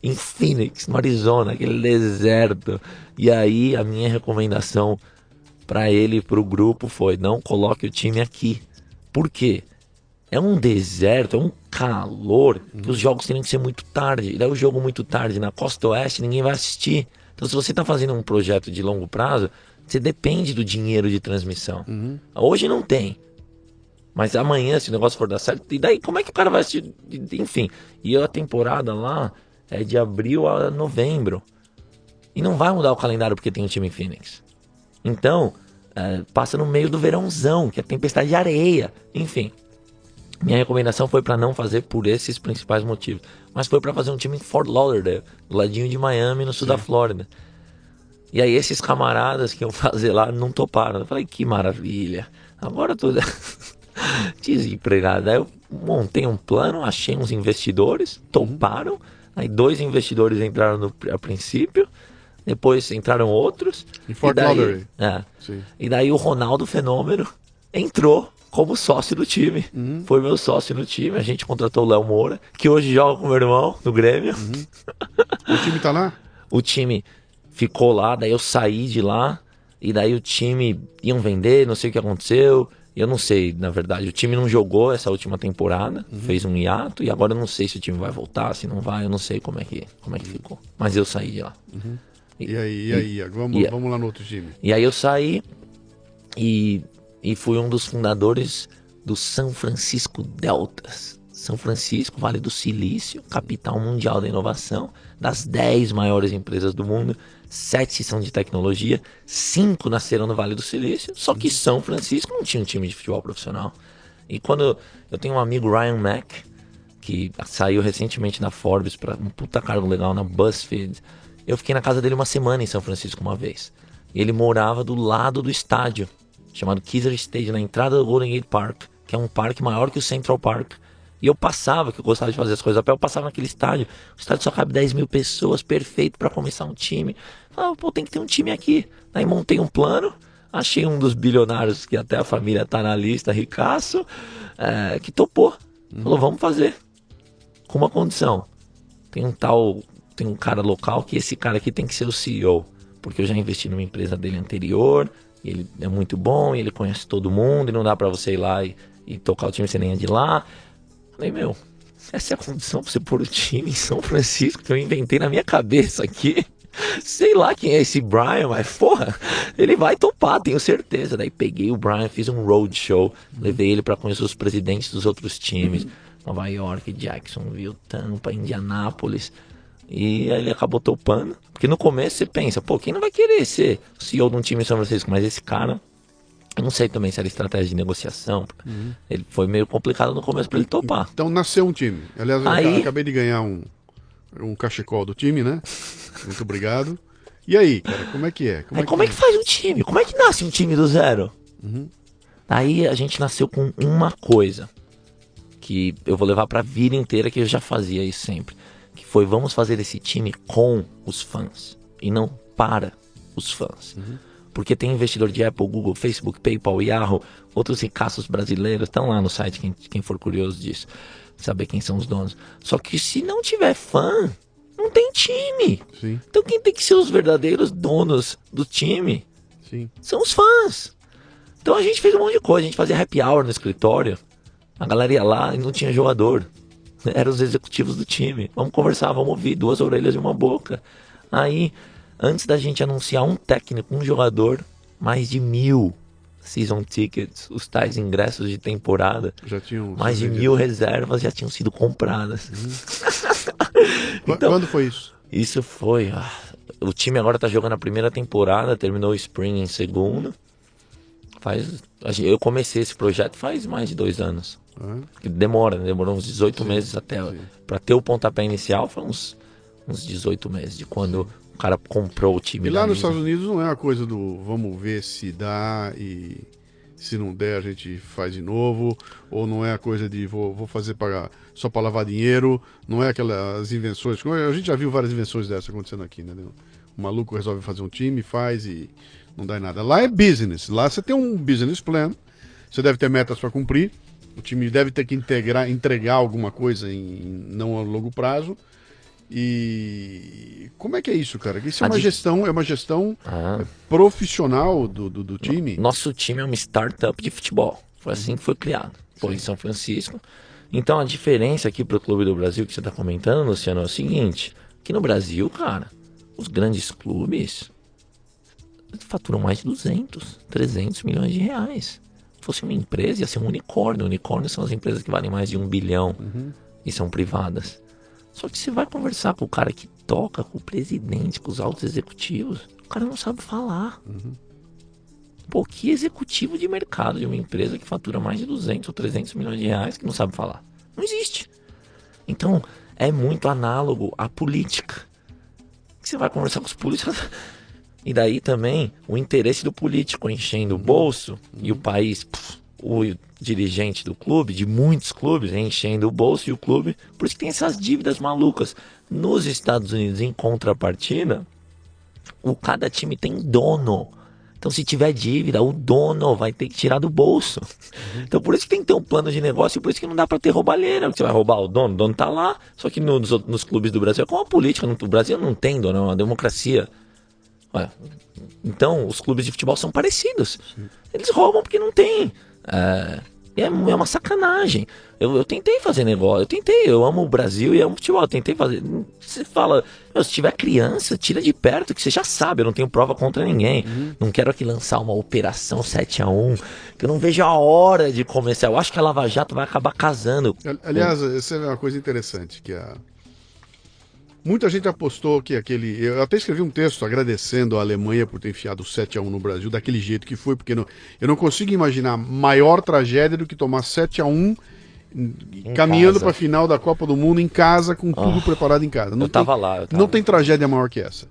em Phoenix, no Arizona, aquele deserto. E aí a minha recomendação para ele e para o grupo foi: não coloque o time aqui. Por quê? É um deserto, é um calor, que os jogos teriam que ser muito tarde. E daí o jogo muito tarde na costa oeste, ninguém vai assistir. Então se você está fazendo um projeto de longo prazo, você depende do dinheiro de transmissão. Hoje não tem. Mas amanhã, se o negócio for dar certo, e daí como é que o cara vai assistir? Enfim, e a temporada lá é de abril a novembro. E não vai mudar o calendário porque tem um time em Phoenix. Então, passa no meio do verãozão, que é tempestade de areia. Enfim, minha recomendação foi para não fazer por esses principais motivos. Mas foi para fazer um time em Fort Lauderdale, do ladinho de Miami, no sul da Flórida. E aí esses camaradas que iam fazer lá não toparam. Eu falei, que maravilha. Agora eu tô desempregado. Aí eu montei um plano, achei uns investidores, toparam. Aí 2 investidores entraram a princípio, depois entraram outros. Em Fort Lauderdale. E daí o Ronaldo Fenômeno entrou como sócio do time. Foi meu sócio no time. A gente contratou o Léo Moura, que hoje joga com meu irmão no Grêmio. O time tá lá? O time ficou lá, daí eu saí de lá. E daí o time iam vender, não sei o que aconteceu. Eu não sei, na verdade. O time não jogou essa última temporada, fez um hiato. E agora eu não sei se o time vai voltar, se não vai. Eu não sei como é que ficou. Mas eu saí de lá. E aí? Vamos lá no outro time. E aí eu saí e fui um dos fundadores do São Francisco Deltas. São Francisco, Vale do Silício, capital mundial da inovação, das 10 maiores empresas do mundo, 7 são de tecnologia, 5 nasceram no Vale do Silício, só que São Francisco não tinha um time de futebol profissional. E quando eu tenho um amigo, Ryan Mack, que saiu recentemente da Forbes para um puta cargo legal na BuzzFeed, eu fiquei na casa dele uma semana em São Francisco uma vez. E ele morava do lado do estádio, chamado Kezar Stadium, na entrada do Golden Gate Park, que é um parque maior que o Central Park. E eu passava, que eu gostava de fazer as coisas a pé, eu passava naquele estádio. O estádio só cabe 10 mil pessoas, perfeito para começar um time. Falava, pô, tem que ter um time aqui. Aí montei um plano, achei um dos bilionários, que até a família tá na lista, ricaço, que topou. Falou, vamos fazer. Com uma condição. Tem um cara local, que esse cara aqui tem que ser o CEO. Porque eu já investi numa empresa dele anterior, e ele é muito bom, e ele conhece todo mundo, e não dá pra você ir lá e tocar o time sem nem ir de lá. Falei, meu, essa é a condição pra você pôr o time em São Francisco, que eu inventei na minha cabeça aqui. Sei lá quem é esse Brian, mas porra, ele vai topar, tenho certeza. Daí peguei o Brian, fiz um roadshow, levei ele pra conhecer os presidentes dos outros times, Nova York, Jacksonville, Tampa, Indianápolis. E aí ele acabou topando. Porque no começo você pensa, pô, quem não vai querer ser CEO de um time em São Francisco? Mas esse cara, eu não sei também se era estratégia de negociação. Ele foi meio complicado no começo pra ele topar. Então nasceu um time. Aliás, eu acabei de ganhar um cachecol do time, né? Muito obrigado. E aí, cara, como é que é? Como é que faz um time? Como é que nasce um time do zero? Aí a gente nasceu com uma coisa que eu vou levar pra vida inteira, que eu já fazia isso sempre. Que foi, vamos fazer esse time com os fãs e não para os fãs. Porque tem investidor de Apple, Google, Facebook, PayPal, Yahoo, outros ricaços brasileiros, estão lá no site, quem for curioso disso, saber quem são os donos. Só que se não tiver fã, não tem time. Sim. Então quem tem que ser os verdadeiros donos do time são os fãs. Então a gente fez um monte de coisa, a gente fazia happy hour no escritório, a galera ia lá e não tinha jogador. Eram os executivos do time. Vamos conversar, vamos ouvir, 2 orelhas e uma boca. Aí, antes da gente anunciar um técnico, um jogador, mais de 1.000 season tickets, os tais ingressos de temporada, Já tinham mais de 1.000 reservas já tinham sido compradas. Então, quando foi isso? Isso foi... o time agora tá jogando a primeira temporada, terminou o Spring em segunda. Eu comecei esse projeto faz mais de 2 anos. Demorou uns 18 meses até... Pra ter o pontapé inicial, foi uns 18 meses de quando o cara comprou o time. E lá nos Estados Unidos não é uma coisa do vamos ver se dá e se não der a gente faz de novo, ou não é a coisa de vou fazer só para lavar dinheiro, não é aquelas invenções. A gente já viu várias invenções dessas acontecendo aqui, né? O maluco resolve fazer um time, faz e não dá em nada. Lá é business, lá você tem um business plan, você deve ter metas para cumprir, o time deve ter que entregar alguma coisa não a longo prazo. E como é que é isso, cara? Isso é uma gestão profissional do time? Nosso time é uma startup de futebol. Foi assim que foi criado. Foi em São Francisco. Então a diferença aqui pro Clube do Brasil que você está comentando, Luciano, é o seguinte. Aqui no Brasil, cara, os grandes clubes faturam mais de 200, 300 milhões de reais. Se fosse uma empresa, ia ser um unicórnio. Unicórnios são as empresas que valem mais de 1 bilhão e são privadas. Só que você vai conversar com o cara que toca, com o presidente, com os altos executivos, o cara não sabe falar. Pô, que executivo de mercado de uma empresa que fatura mais de 200 ou 300 milhões de reais que não sabe falar? Não existe. Então, é muito análogo à política. Você vai conversar com os políticos... E daí também o interesse do político enchendo o bolso e o país... o dirigente do clube, de muitos clubes, enchendo o bolso e o clube, por isso que tem essas dívidas malucas. Nos Estados Unidos, em contrapartida, cada time tem dono. Então, se tiver dívida, o dono vai ter que tirar do bolso. Então, por isso que tem que ter um plano de negócio e por isso que não dá para ter roubalheira. Você vai roubar o dono tá lá. Só que nos clubes do Brasil, é como a política, o Brasil não tem dono, é uma democracia. Então, os clubes de futebol são parecidos. Eles roubam porque não tem. É uma sacanagem. Eu tentei fazer negócio, eu amo o Brasil e amo futebol, eu tentei fazer. Você fala, se tiver criança, tira de perto, que você já sabe, eu não tenho prova contra ninguém. Não quero aqui lançar uma operação 7-1, que eu não vejo a hora de começar. Eu acho que a Lava Jato vai acabar casando. Aliás, essa é uma coisa interessante, que muita gente apostou que eu até escrevi um texto agradecendo a Alemanha por ter enfiado 7-1 no Brasil daquele jeito que foi, porque eu não consigo imaginar maior tragédia do que tomar 7-1 caminhando para a final da Copa do Mundo em casa, com tudo preparado em casa. Eu tava lá. Não tem tragédia maior que essa.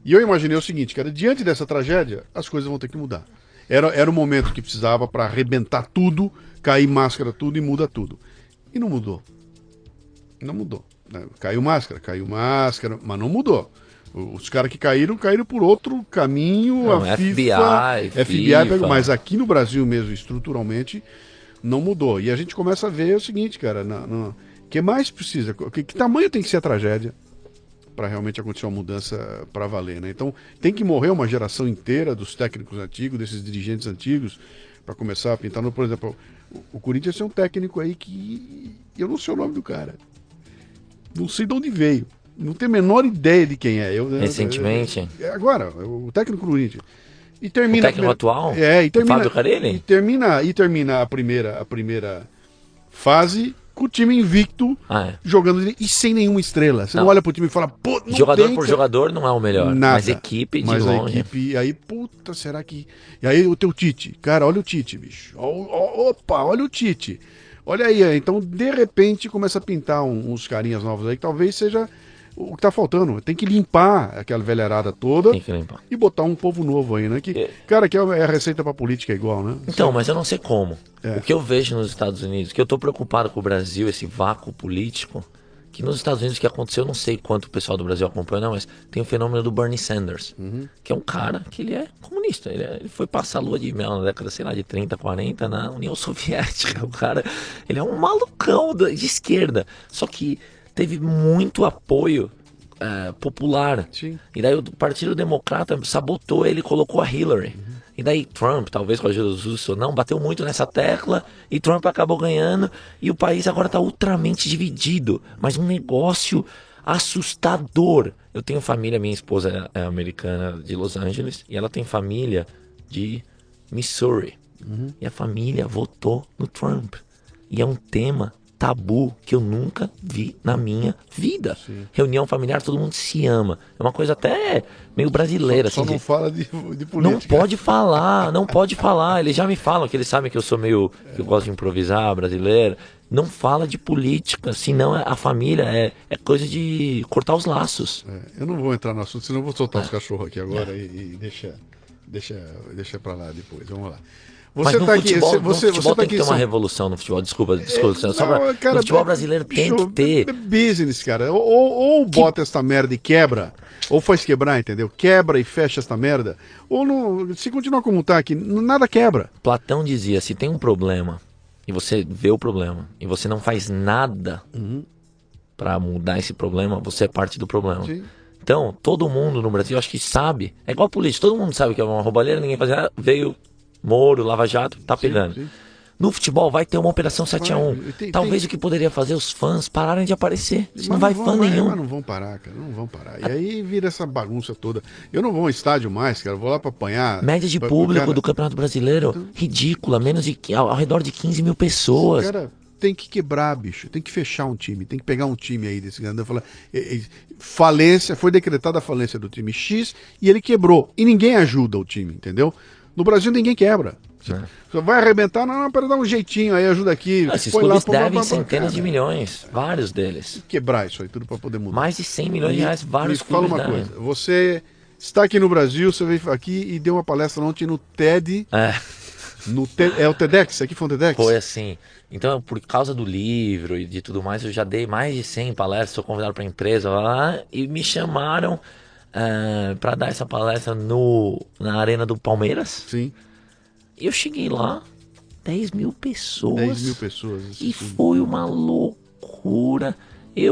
E eu imaginei o seguinte, cara, diante dessa tragédia, as coisas vão ter que mudar. Era o momento que precisava para arrebentar tudo, cair máscara tudo e muda tudo. E não mudou. Não mudou. Caiu máscara, mas não mudou. Os caras que caíram por outro caminho. Não, a FBI pegou, mas aqui no Brasil mesmo, estruturalmente, não mudou. E a gente começa a ver o seguinte, cara, que mais precisa? Que tamanho tem que ser a tragédia para realmente acontecer uma mudança para valer, né? Então tem que morrer uma geração inteira dos técnicos antigos, desses dirigentes antigos, para começar a pintar. Por exemplo, o Corinthians é um técnico aí que eu não sei o nome do cara. Não sei de onde veio. Não tenho a menor ideia de quem é. Recentemente? Agora, o técnico do Corinthians. E termina o técnico atual? E termina, Fábio Carelli? E termina a primeira fase com o time invicto, jogando e sem nenhuma estrela. Você não olha pro time e fala, pô, não jogador tem, por jogador não é o melhor. Nada. Mas equipe de longe. E aí, puta, será que... E aí o teu Tite. Cara, olha o Tite, bicho. Opa, olha o Tite. Olha aí, então de repente começa a pintar uns carinhas novos aí, que talvez seja o que tá faltando. Tem que limpar aquela velharada toda e botar um povo novo aí, né? Cara, que é a receita pra política igual, né? Então, mas eu não sei como. O que eu vejo nos Estados Unidos, que eu tô preocupado com o Brasil, esse vácuo político, que nos Estados Unidos o que aconteceu, eu não sei quanto o pessoal do Brasil acompanha, não, mas tem o fenômeno do Bernie Sanders, que é um cara que ele é comunista, ele foi passar a lua de mel na década, sei lá, de 30, 40 na União Soviética. O cara, ele é um malucão de esquerda, só que teve muito apoio popular. Sim. E daí o Partido Democrata sabotou ele e colocou a Hillary. E daí Trump, talvez com a ajuda dos russos ou não, bateu muito nessa tecla e Trump acabou ganhando e o país agora está ultramente dividido. Mas um negócio assustador. Eu tenho família, minha esposa é americana de Los Angeles e ela tem família de Missouri. E a família votou no Trump. E é um tema tabu que eu nunca vi na minha vida. Sim. Reunião familiar, todo mundo se ama. É uma coisa até meio brasileira. Só assim, não fala de política. não pode falar, não pode falar. Eles já me falam que eles sabem que eu sou meio... que eu gosto de improvisar, brasileiro. Não fala de política, senão a família é coisa de cortar os laços. Eu não vou entrar no assunto, senão eu vou soltar os cachorros aqui agora e deixa pra lá depois. Vamos lá. Mas no futebol, no futebol tem que ter uma revolução no futebol. Desculpa. No futebol brasileiro tem que ter. É business, cara. Ou bota essa merda e quebra, ou faz quebrar, entendeu? Quebra e fecha essa merda. Ou não, se continuar como tá aqui, nada quebra. Platão dizia, se tem um problema, e você vê o problema, e você não faz nada pra mudar esse problema, você é parte do problema. Sim. Então, todo mundo no Brasil, acho que sabe. É igual a política, todo mundo sabe que é uma roubalheira, ninguém faz nada, veio... Moro, Lava Jato, tá pegando. Sim. No futebol vai ter uma operação 7-1. Talvez o que poderia fazer os fãs pararem de aparecer. Não vai fã nenhum. Mas não vão parar, cara. Não vão parar. E aí vira essa bagunça toda. Eu não vou ao estádio mais, cara. Eu vou lá pra apanhar. Média de público do Campeonato Brasileiro, ridícula. Ao redor de 15 mil pessoas. Cara, tem que quebrar, bicho. Tem que fechar um time. Tem que pegar um time aí desse grande. Falar, falência, foi decretada a falência do time X e ele quebrou. E ninguém ajuda o time, entendeu? No Brasil ninguém quebra. Você vai arrebentar, não, para dar um jeitinho aí, ajuda aqui. Esses clubes devem centenas de milhões, vários deles. Quebrar isso aí tudo para poder mudar. Mais de 100 milhões de reais, vários clubes devem. Fala uma coisa, você está aqui no Brasil, você veio aqui e deu uma palestra ontem no TED. É o TEDx? Aqui foi um TEDx? Foi assim. Então, por causa do livro e de tudo mais, eu já dei mais de 100 palestras, sou convidado para a empresa lá e me chamaram para dar essa palestra na arena do Palmeiras. Sim. Eu cheguei lá, 10 mil pessoas. 10 mil pessoas. E foi uma loucura. E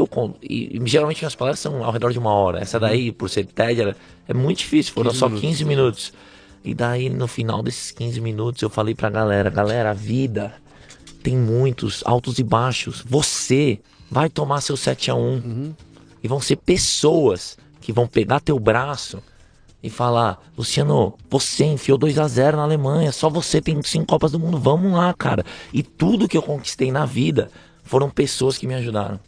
geralmente minhas palestras são ao redor de 1 hora. Essa daí, por ser TED, é muito difícil. Foram só 15 minutos. E daí, no final desses 15 minutos, eu falei pra galera, a vida tem muitos altos e baixos. Você vai tomar seu 7-1. E vão ser pessoas que vão pegar teu braço e falar, Luciano, você enfiou 2-0 na Alemanha, só você tem 5 Copas do Mundo, vamos lá, cara. E tudo que eu conquistei na vida foram pessoas que me ajudaram.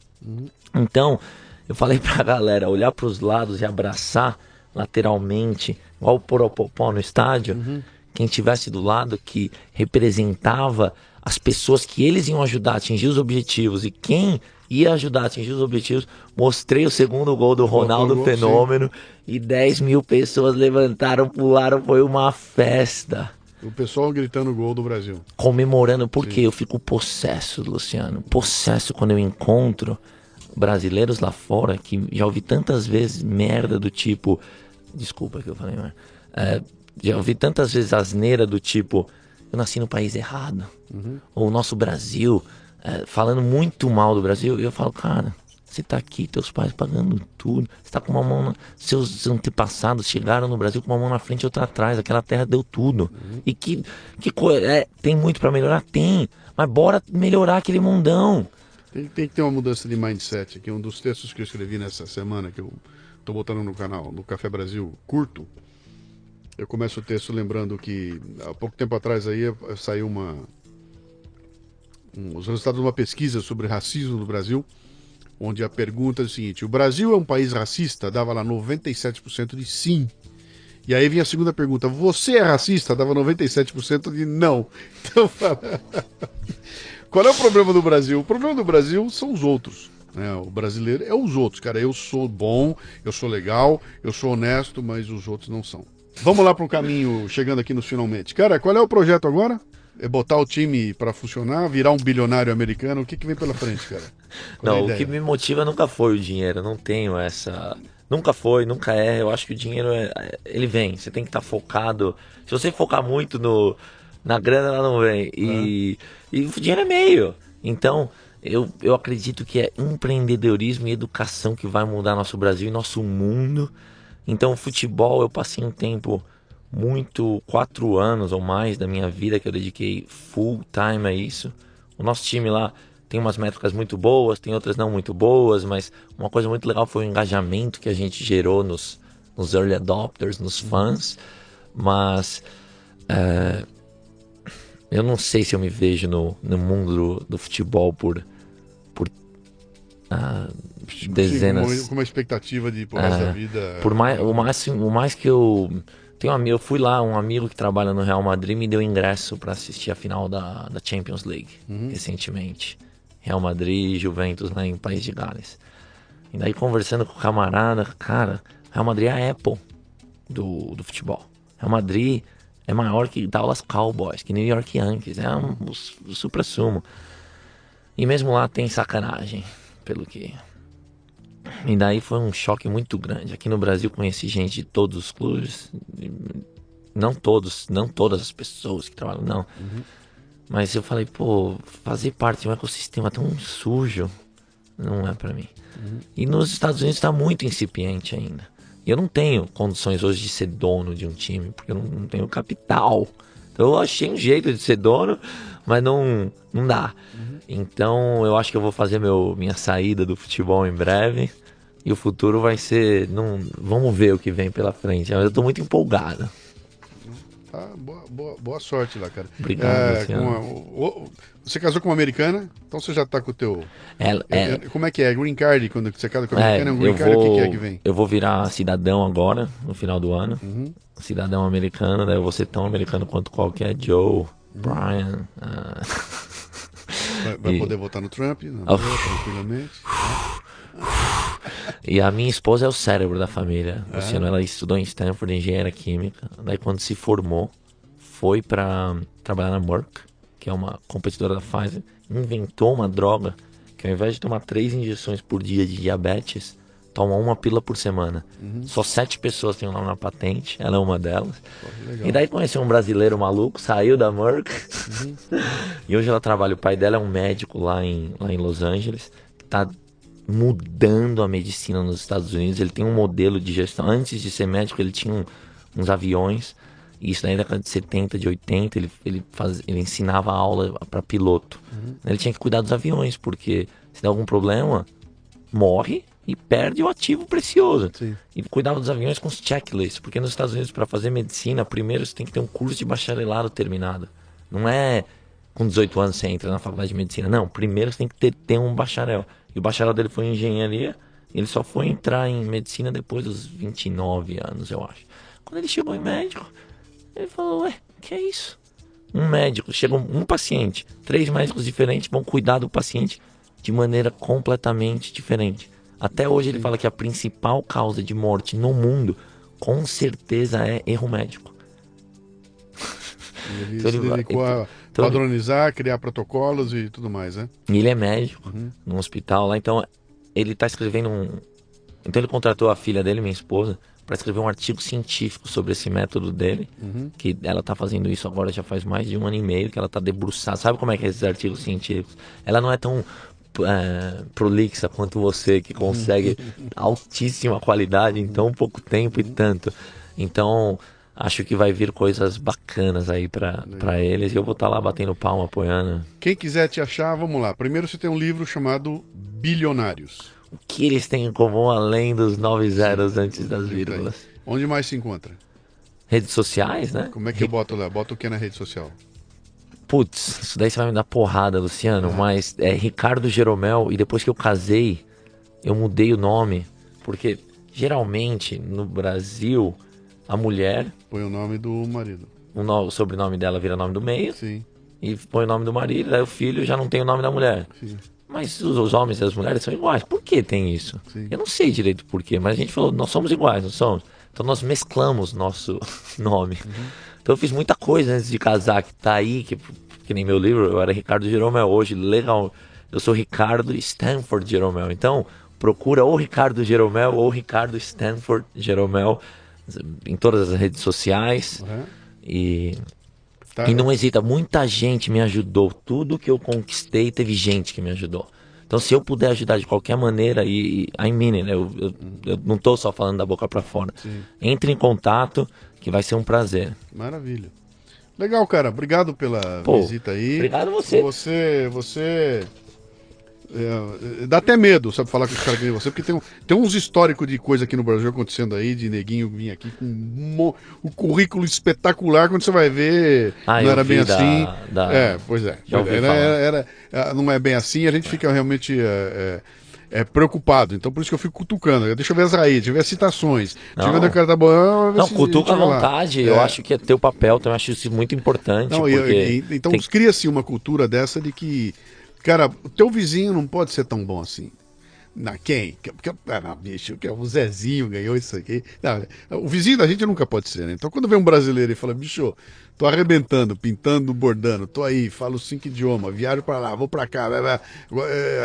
Então, eu falei pra galera olhar pros lados e abraçar lateralmente, igual o Poropopó no estádio, quem tivesse do lado que representava as pessoas que eles iam ajudar a atingir os objetivos e quem ia ajudar a atingir os objetivos. Mostrei o segundo gol do Ronaldo Fenômeno e 10 mil pessoas levantaram, pularam, foi uma festa. O pessoal gritando o gol do Brasil. Comemorando, porque eu fico possesso, Luciano. Possesso quando eu encontro brasileiros lá fora, que já ouvi tantas vezes merda do tipo... Desculpa que eu falei, mas... já ouvi tantas vezes asneira do tipo... Eu nasci no país errado. Ou o nosso Brasil... falando muito mal do Brasil, eu falo, cara, você tá aqui, teus pais pagando tudo, você tá com uma mão seus antepassados chegaram no Brasil com uma mão na frente e outra atrás, aquela terra deu tudo. E tem muito pra melhorar? Tem, mas bora melhorar aquele mundão. Tem que ter uma mudança de mindset aqui. Um dos textos que eu escrevi nessa semana, que eu tô botando no canal, no Café Brasil, curto, eu começo o texto lembrando que há pouco tempo atrás aí saiu os resultados de uma pesquisa sobre racismo no Brasil, onde a pergunta é o seguinte: o Brasil é um país racista? Dava lá 97% de sim. E aí vinha a segunda pergunta: você é racista? Dava 97% de não. Então, qual é o problema do Brasil? O problema do Brasil são os outros. O brasileiro é os outros, cara. Eu sou bom, eu sou legal, eu sou honesto, mas os outros não são. Vamos lá para um caminho, chegando aqui nos finalmente. Cara, qual é o projeto agora? É botar o time para funcionar, virar um bilionário americano? O que vem pela frente, cara? Não, o que me motiva nunca foi o dinheiro. Eu não tenho essa... Nunca foi, nunca é. Eu acho que o dinheiro, ele vem. Você tem que estar focado. Se você focar muito na grana, ela não vem. E o dinheiro é meio. Então, eu acredito que é empreendedorismo e educação que vai mudar nosso Brasil e nosso mundo. Então, o futebol, eu passei um tempo muito 4 anos ou mais da minha vida que eu dediquei full time a isso. O nosso time lá tem umas métricas muito boas, tem outras não muito boas, mas uma coisa muito legal foi o engajamento que a gente gerou nos early adopters, nos fãs. Mas eu não sei se eu me vejo no mundo do futebol por dezenas. Sim, com uma expectativa de por resto da vida. O mais que eu tenho eu fui lá, um amigo que trabalha no Real Madrid me deu ingresso para assistir a final da Champions League recentemente. Real Madrid e Juventus lá em País de Gales. E daí conversando com o camarada, cara, Real Madrid é a Apple do futebol. Real Madrid é maior que Dallas Cowboys, que New York Yankees, é o supra-sumo. E mesmo lá tem sacanagem, pelo que... E daí foi um choque muito grande. Aqui no Brasil conheci gente de todos os clubes, não todas as pessoas que trabalham, não. Mas eu falei, pô, fazer parte de um ecossistema tão sujo não é pra mim. E nos Estados Unidos tá muito incipiente ainda. E eu não tenho condições hoje de ser dono de um time, porque eu não tenho capital. Então eu achei um jeito de ser dono, mas não dá. Então eu acho que eu vou fazer minha saída do futebol em breve. E o futuro vai ser... vamos ver o que vem pela frente. Eu tô muito empolgado. Tá, boa sorte lá, cara. Obrigado, você casou com uma americana, então você já tá com o teu... como é que é? Green Card, quando você casa com uma americana, é um Green Card, o que é que vem? Eu vou virar cidadão agora, no final do ano. Cidadão americano, daí eu vou ser tão americano quanto qualquer Joe, Brian... Vai poder votar no Trump, tranquilamente. E a minha esposa é o cérebro da família. Luciano, ela estudou em Stanford, engenharia química. Daí quando se formou, foi pra trabalhar na Merck, que é uma competidora da Pfizer. Inventou uma droga que ao invés de tomar 3 injeções por dia de diabetes, toma uma pílula por semana. Só 7 pessoas têm o nome na patente, ela é uma delas. E daí conheceu um brasileiro maluco, saiu da Merck. E hoje ela trabalha, o pai dela é um médico lá em Los Angeles, que tá mudando a medicina nos Estados Unidos. Ele tem um modelo de gestão. Antes de ser médico, ele tinha uns aviões. E isso na década de 70, de 80, ele ensinava aula para piloto. Ele tinha que cuidar dos aviões, porque se der algum problema, morre e perde o ativo precioso. Sim. E cuidava dos aviões com os checklists, porque nos Estados Unidos, para fazer medicina, primeiro você tem que ter um curso de bacharelado terminado. Não é com 18 anos você entra na faculdade de medicina. Não, primeiro você tem que ter um bacharel. E o bacharel dele foi em engenharia, ele só foi entrar em medicina depois dos 29 anos, eu acho. Quando ele chegou em médico, ele falou, ué, que é isso? Um médico, chega um paciente, 3 médicos diferentes vão cuidar do paciente de maneira completamente diferente. Até hoje ele fala que a principal causa de morte no mundo, com certeza, é erro médico. Ele se dedicou a padronizar, criar protocolos e tudo mais, né? E ele é médico num hospital lá, então ele tá escrevendo Então ele contratou a filha dele, minha esposa, para escrever um artigo científico sobre esse método dele, que ela tá fazendo isso agora já faz mais de 1 ano e meio, que ela tá debruçada. Sabe como é que é esses artigos científicos? Ela não é tão prolixa quanto você, que consegue altíssima qualidade em tão pouco tempo e tanto. Então, acho que vai vir coisas bacanas aí pra eles. E eu vou estar lá batendo palma, apoiando. Quem quiser te achar, vamos lá. Primeiro você tem um livro chamado Bilionários. O que eles têm em comum além dos 9 zeros antes das vírgulas? Onde mais se encontra? Redes sociais, né? Como é que eu boto lá? Bota o que na rede social? Putz, isso daí você vai me dar porrada, Luciano, mas é Ricardo Jeromel. E depois que eu casei, eu mudei o nome, porque geralmente no Brasil a mulher põe o nome do marido, o sobrenome dela vira nome do meio. Sim. E põe o nome do marido, daí o filho já não tem o nome da mulher. Sim. Mas os homens e as mulheres são iguais. Por que tem isso? Sim. Eu não sei direito por quê, mas a gente falou, nós somos iguais, não somos? Então nós mesclamos nosso nome. Então eu fiz muita coisa antes de casar, que tá aí, que nem meu livro, eu era Ricardo Jeromel. Hoje, legal, eu sou Ricardo Stanford Jeromel. Então procura ou Ricardo Jeromel ou Ricardo Stanford Jeromel em todas as redes sociais. E não hesita, muita gente me ajudou. Tudo que eu conquistei, teve gente que me ajudou. Então se eu puder ajudar de qualquer maneira, I mean it, eu não tô só falando da boca pra fora. Sim. Entre em contato, que vai ser um prazer. Maravilha. Legal, cara. Obrigado pela visita aí. Obrigado a você. Você dá até medo, sabe, falar com os caras que nem você, porque tem uns históricos de coisa aqui no Brasil acontecendo aí, de neguinho vir aqui com um currículo espetacular, quando você vai ver, não era bem assim. Pois é. Não é bem assim, a gente fica realmente preocupado. Então por isso que eu fico cutucando. Deixa eu ver as raízes, deixa eu ver as citações. Deixa eu ver onde o cara tá bom. Não, cutuca à vontade. Eu acho que é teu papel, também acho isso muito importante. Não, então cria-se uma cultura dessa de que, cara, o teu vizinho não pode ser tão bom assim. Quem? Bicho, que o Zezinho ganhou isso aqui. Não, o vizinho da gente nunca pode ser, né? Então quando vem um brasileiro e fala, bicho, tô arrebentando, pintando, bordando, tô aí, falo 5 idiomas, viajo pra lá, vou pra cá,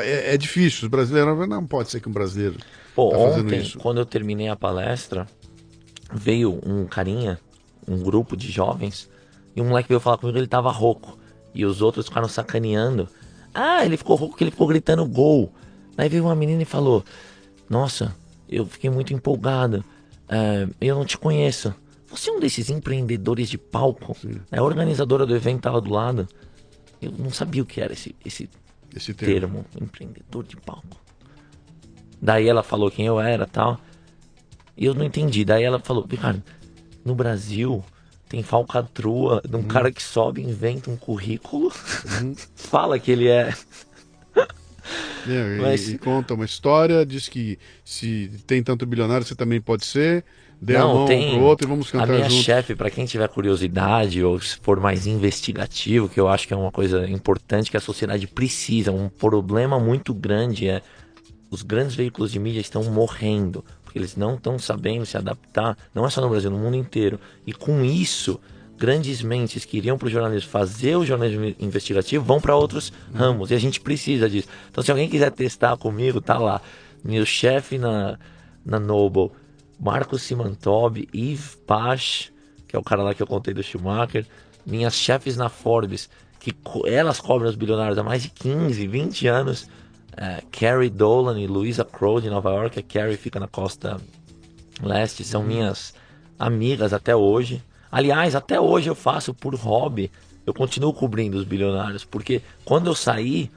é difícil. Os brasileiros, não pode ser que um brasileiro tá fazendo ontem, isso. Quando eu terminei a palestra, veio um carinha, um grupo de jovens, e um moleque veio falar comigo, ele tava rouco, e os outros ficaram sacaneando. Ele ficou rouco porque ele ficou gritando gol. Aí veio uma menina e falou, nossa, eu fiquei muito empolgada, eu não te conheço. Você é um desses empreendedores de palco? A organizadora do evento estava do lado. Eu não sabia o que era esse termo, empreendedor de palco. Daí ela falou quem eu era e tal, e eu não entendi. Daí ela falou, Ricardo, no Brasil tem falcatrua de um cara que sobe, inventa um currículo, fala que ele é... E conta uma história, diz que se tem tanto bilionário, você também pode ser. Dê a mão pro outro e vamos cantar junto. A minha chefe, para quem tiver curiosidade ou se for mais investigativo, que eu acho que é uma coisa importante que a sociedade precisa, um problema muito grande é os grandes veículos de mídia estão morrendo, porque eles não estão sabendo se adaptar, não é só no Brasil, no mundo inteiro. E com isso, grandes mentes que iriam para o jornalismo fazer o jornalismo investigativo vão para outros ramos, e a gente precisa disso. Então se alguém quiser testar comigo, tá lá. Meu chefe na Noble, Marcos Simantobi, Yves Pache, que é o cara lá que eu contei do Schumacher, minhas chefes na Forbes, que elas cobrem os bilionários há mais de 15, 20 anos, Carrie Dolan e Louisa Crow de Nova York. A Carrie fica na costa leste, são minhas amigas até hoje. Aliás, até hoje eu faço por hobby, eu continuo cobrindo os bilionários, porque quando eu saí,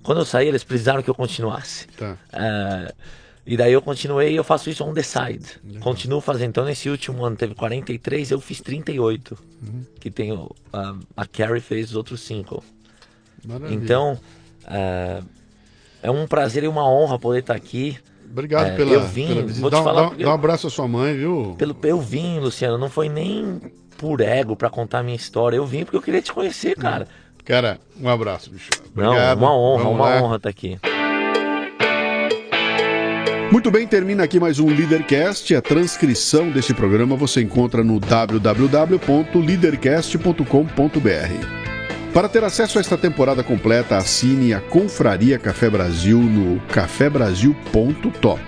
quando eu saí eles precisaram que eu continuasse. Tá. E daí eu continuei, eu faço isso on the side. Continuo fazendo. Então nesse último ano teve 43, eu fiz 38. Que tem a Carrie fez os outros 5. Maravilha. Então é um prazer e uma honra poder estar aqui. Obrigado pela visita. Vou te falar, dá um abraço à sua mãe, viu? Eu vim, Luciano, não foi nem por ego pra contar a minha história. Eu vim porque eu queria te conhecer, cara. Cara, um abraço, bicho. Obrigado. Não, uma honra estar aqui. Muito bem, termina aqui mais um Leadercast. A transcrição deste programa você encontra no www.leadercast.com.br. Para ter acesso a esta temporada completa, assine a Confraria Café Brasil no cafebrasil.top.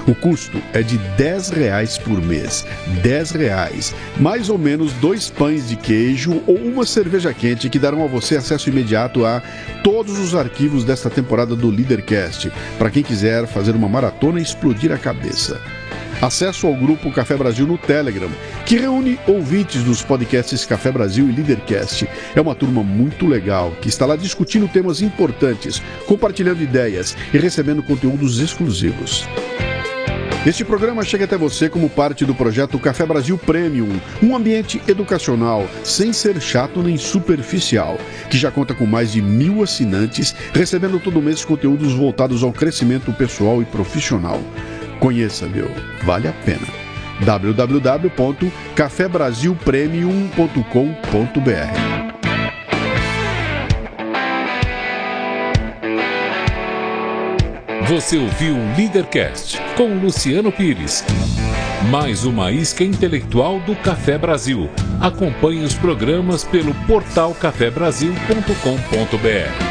O custo é de R$10 por mês. R$10. Mais ou menos 2 pães de queijo ou uma cerveja quente que darão a você acesso imediato a todos os arquivos desta temporada do Leadercast, para quem quiser fazer uma maratona e explodir a cabeça. Acesso ao grupo Café Brasil no Telegram, que reúne ouvintes dos podcasts Café Brasil e Leadercast. É uma turma muito legal, que está lá discutindo temas importantes, compartilhando ideias e recebendo conteúdos exclusivos. Este programa chega até você como parte do projeto Café Brasil Premium, um ambiente educacional, sem ser chato nem superficial, que já conta com mais de 1.000 assinantes, recebendo todo mês conteúdos voltados ao crescimento pessoal e profissional. Conheça, vale a pena. www.cafebrasilpremium.com.br. Você ouviu o Leadercast com Luciano Pires. Mais uma isca intelectual do Café Brasil. Acompanhe os programas pelo portal cafebrasil.com.br.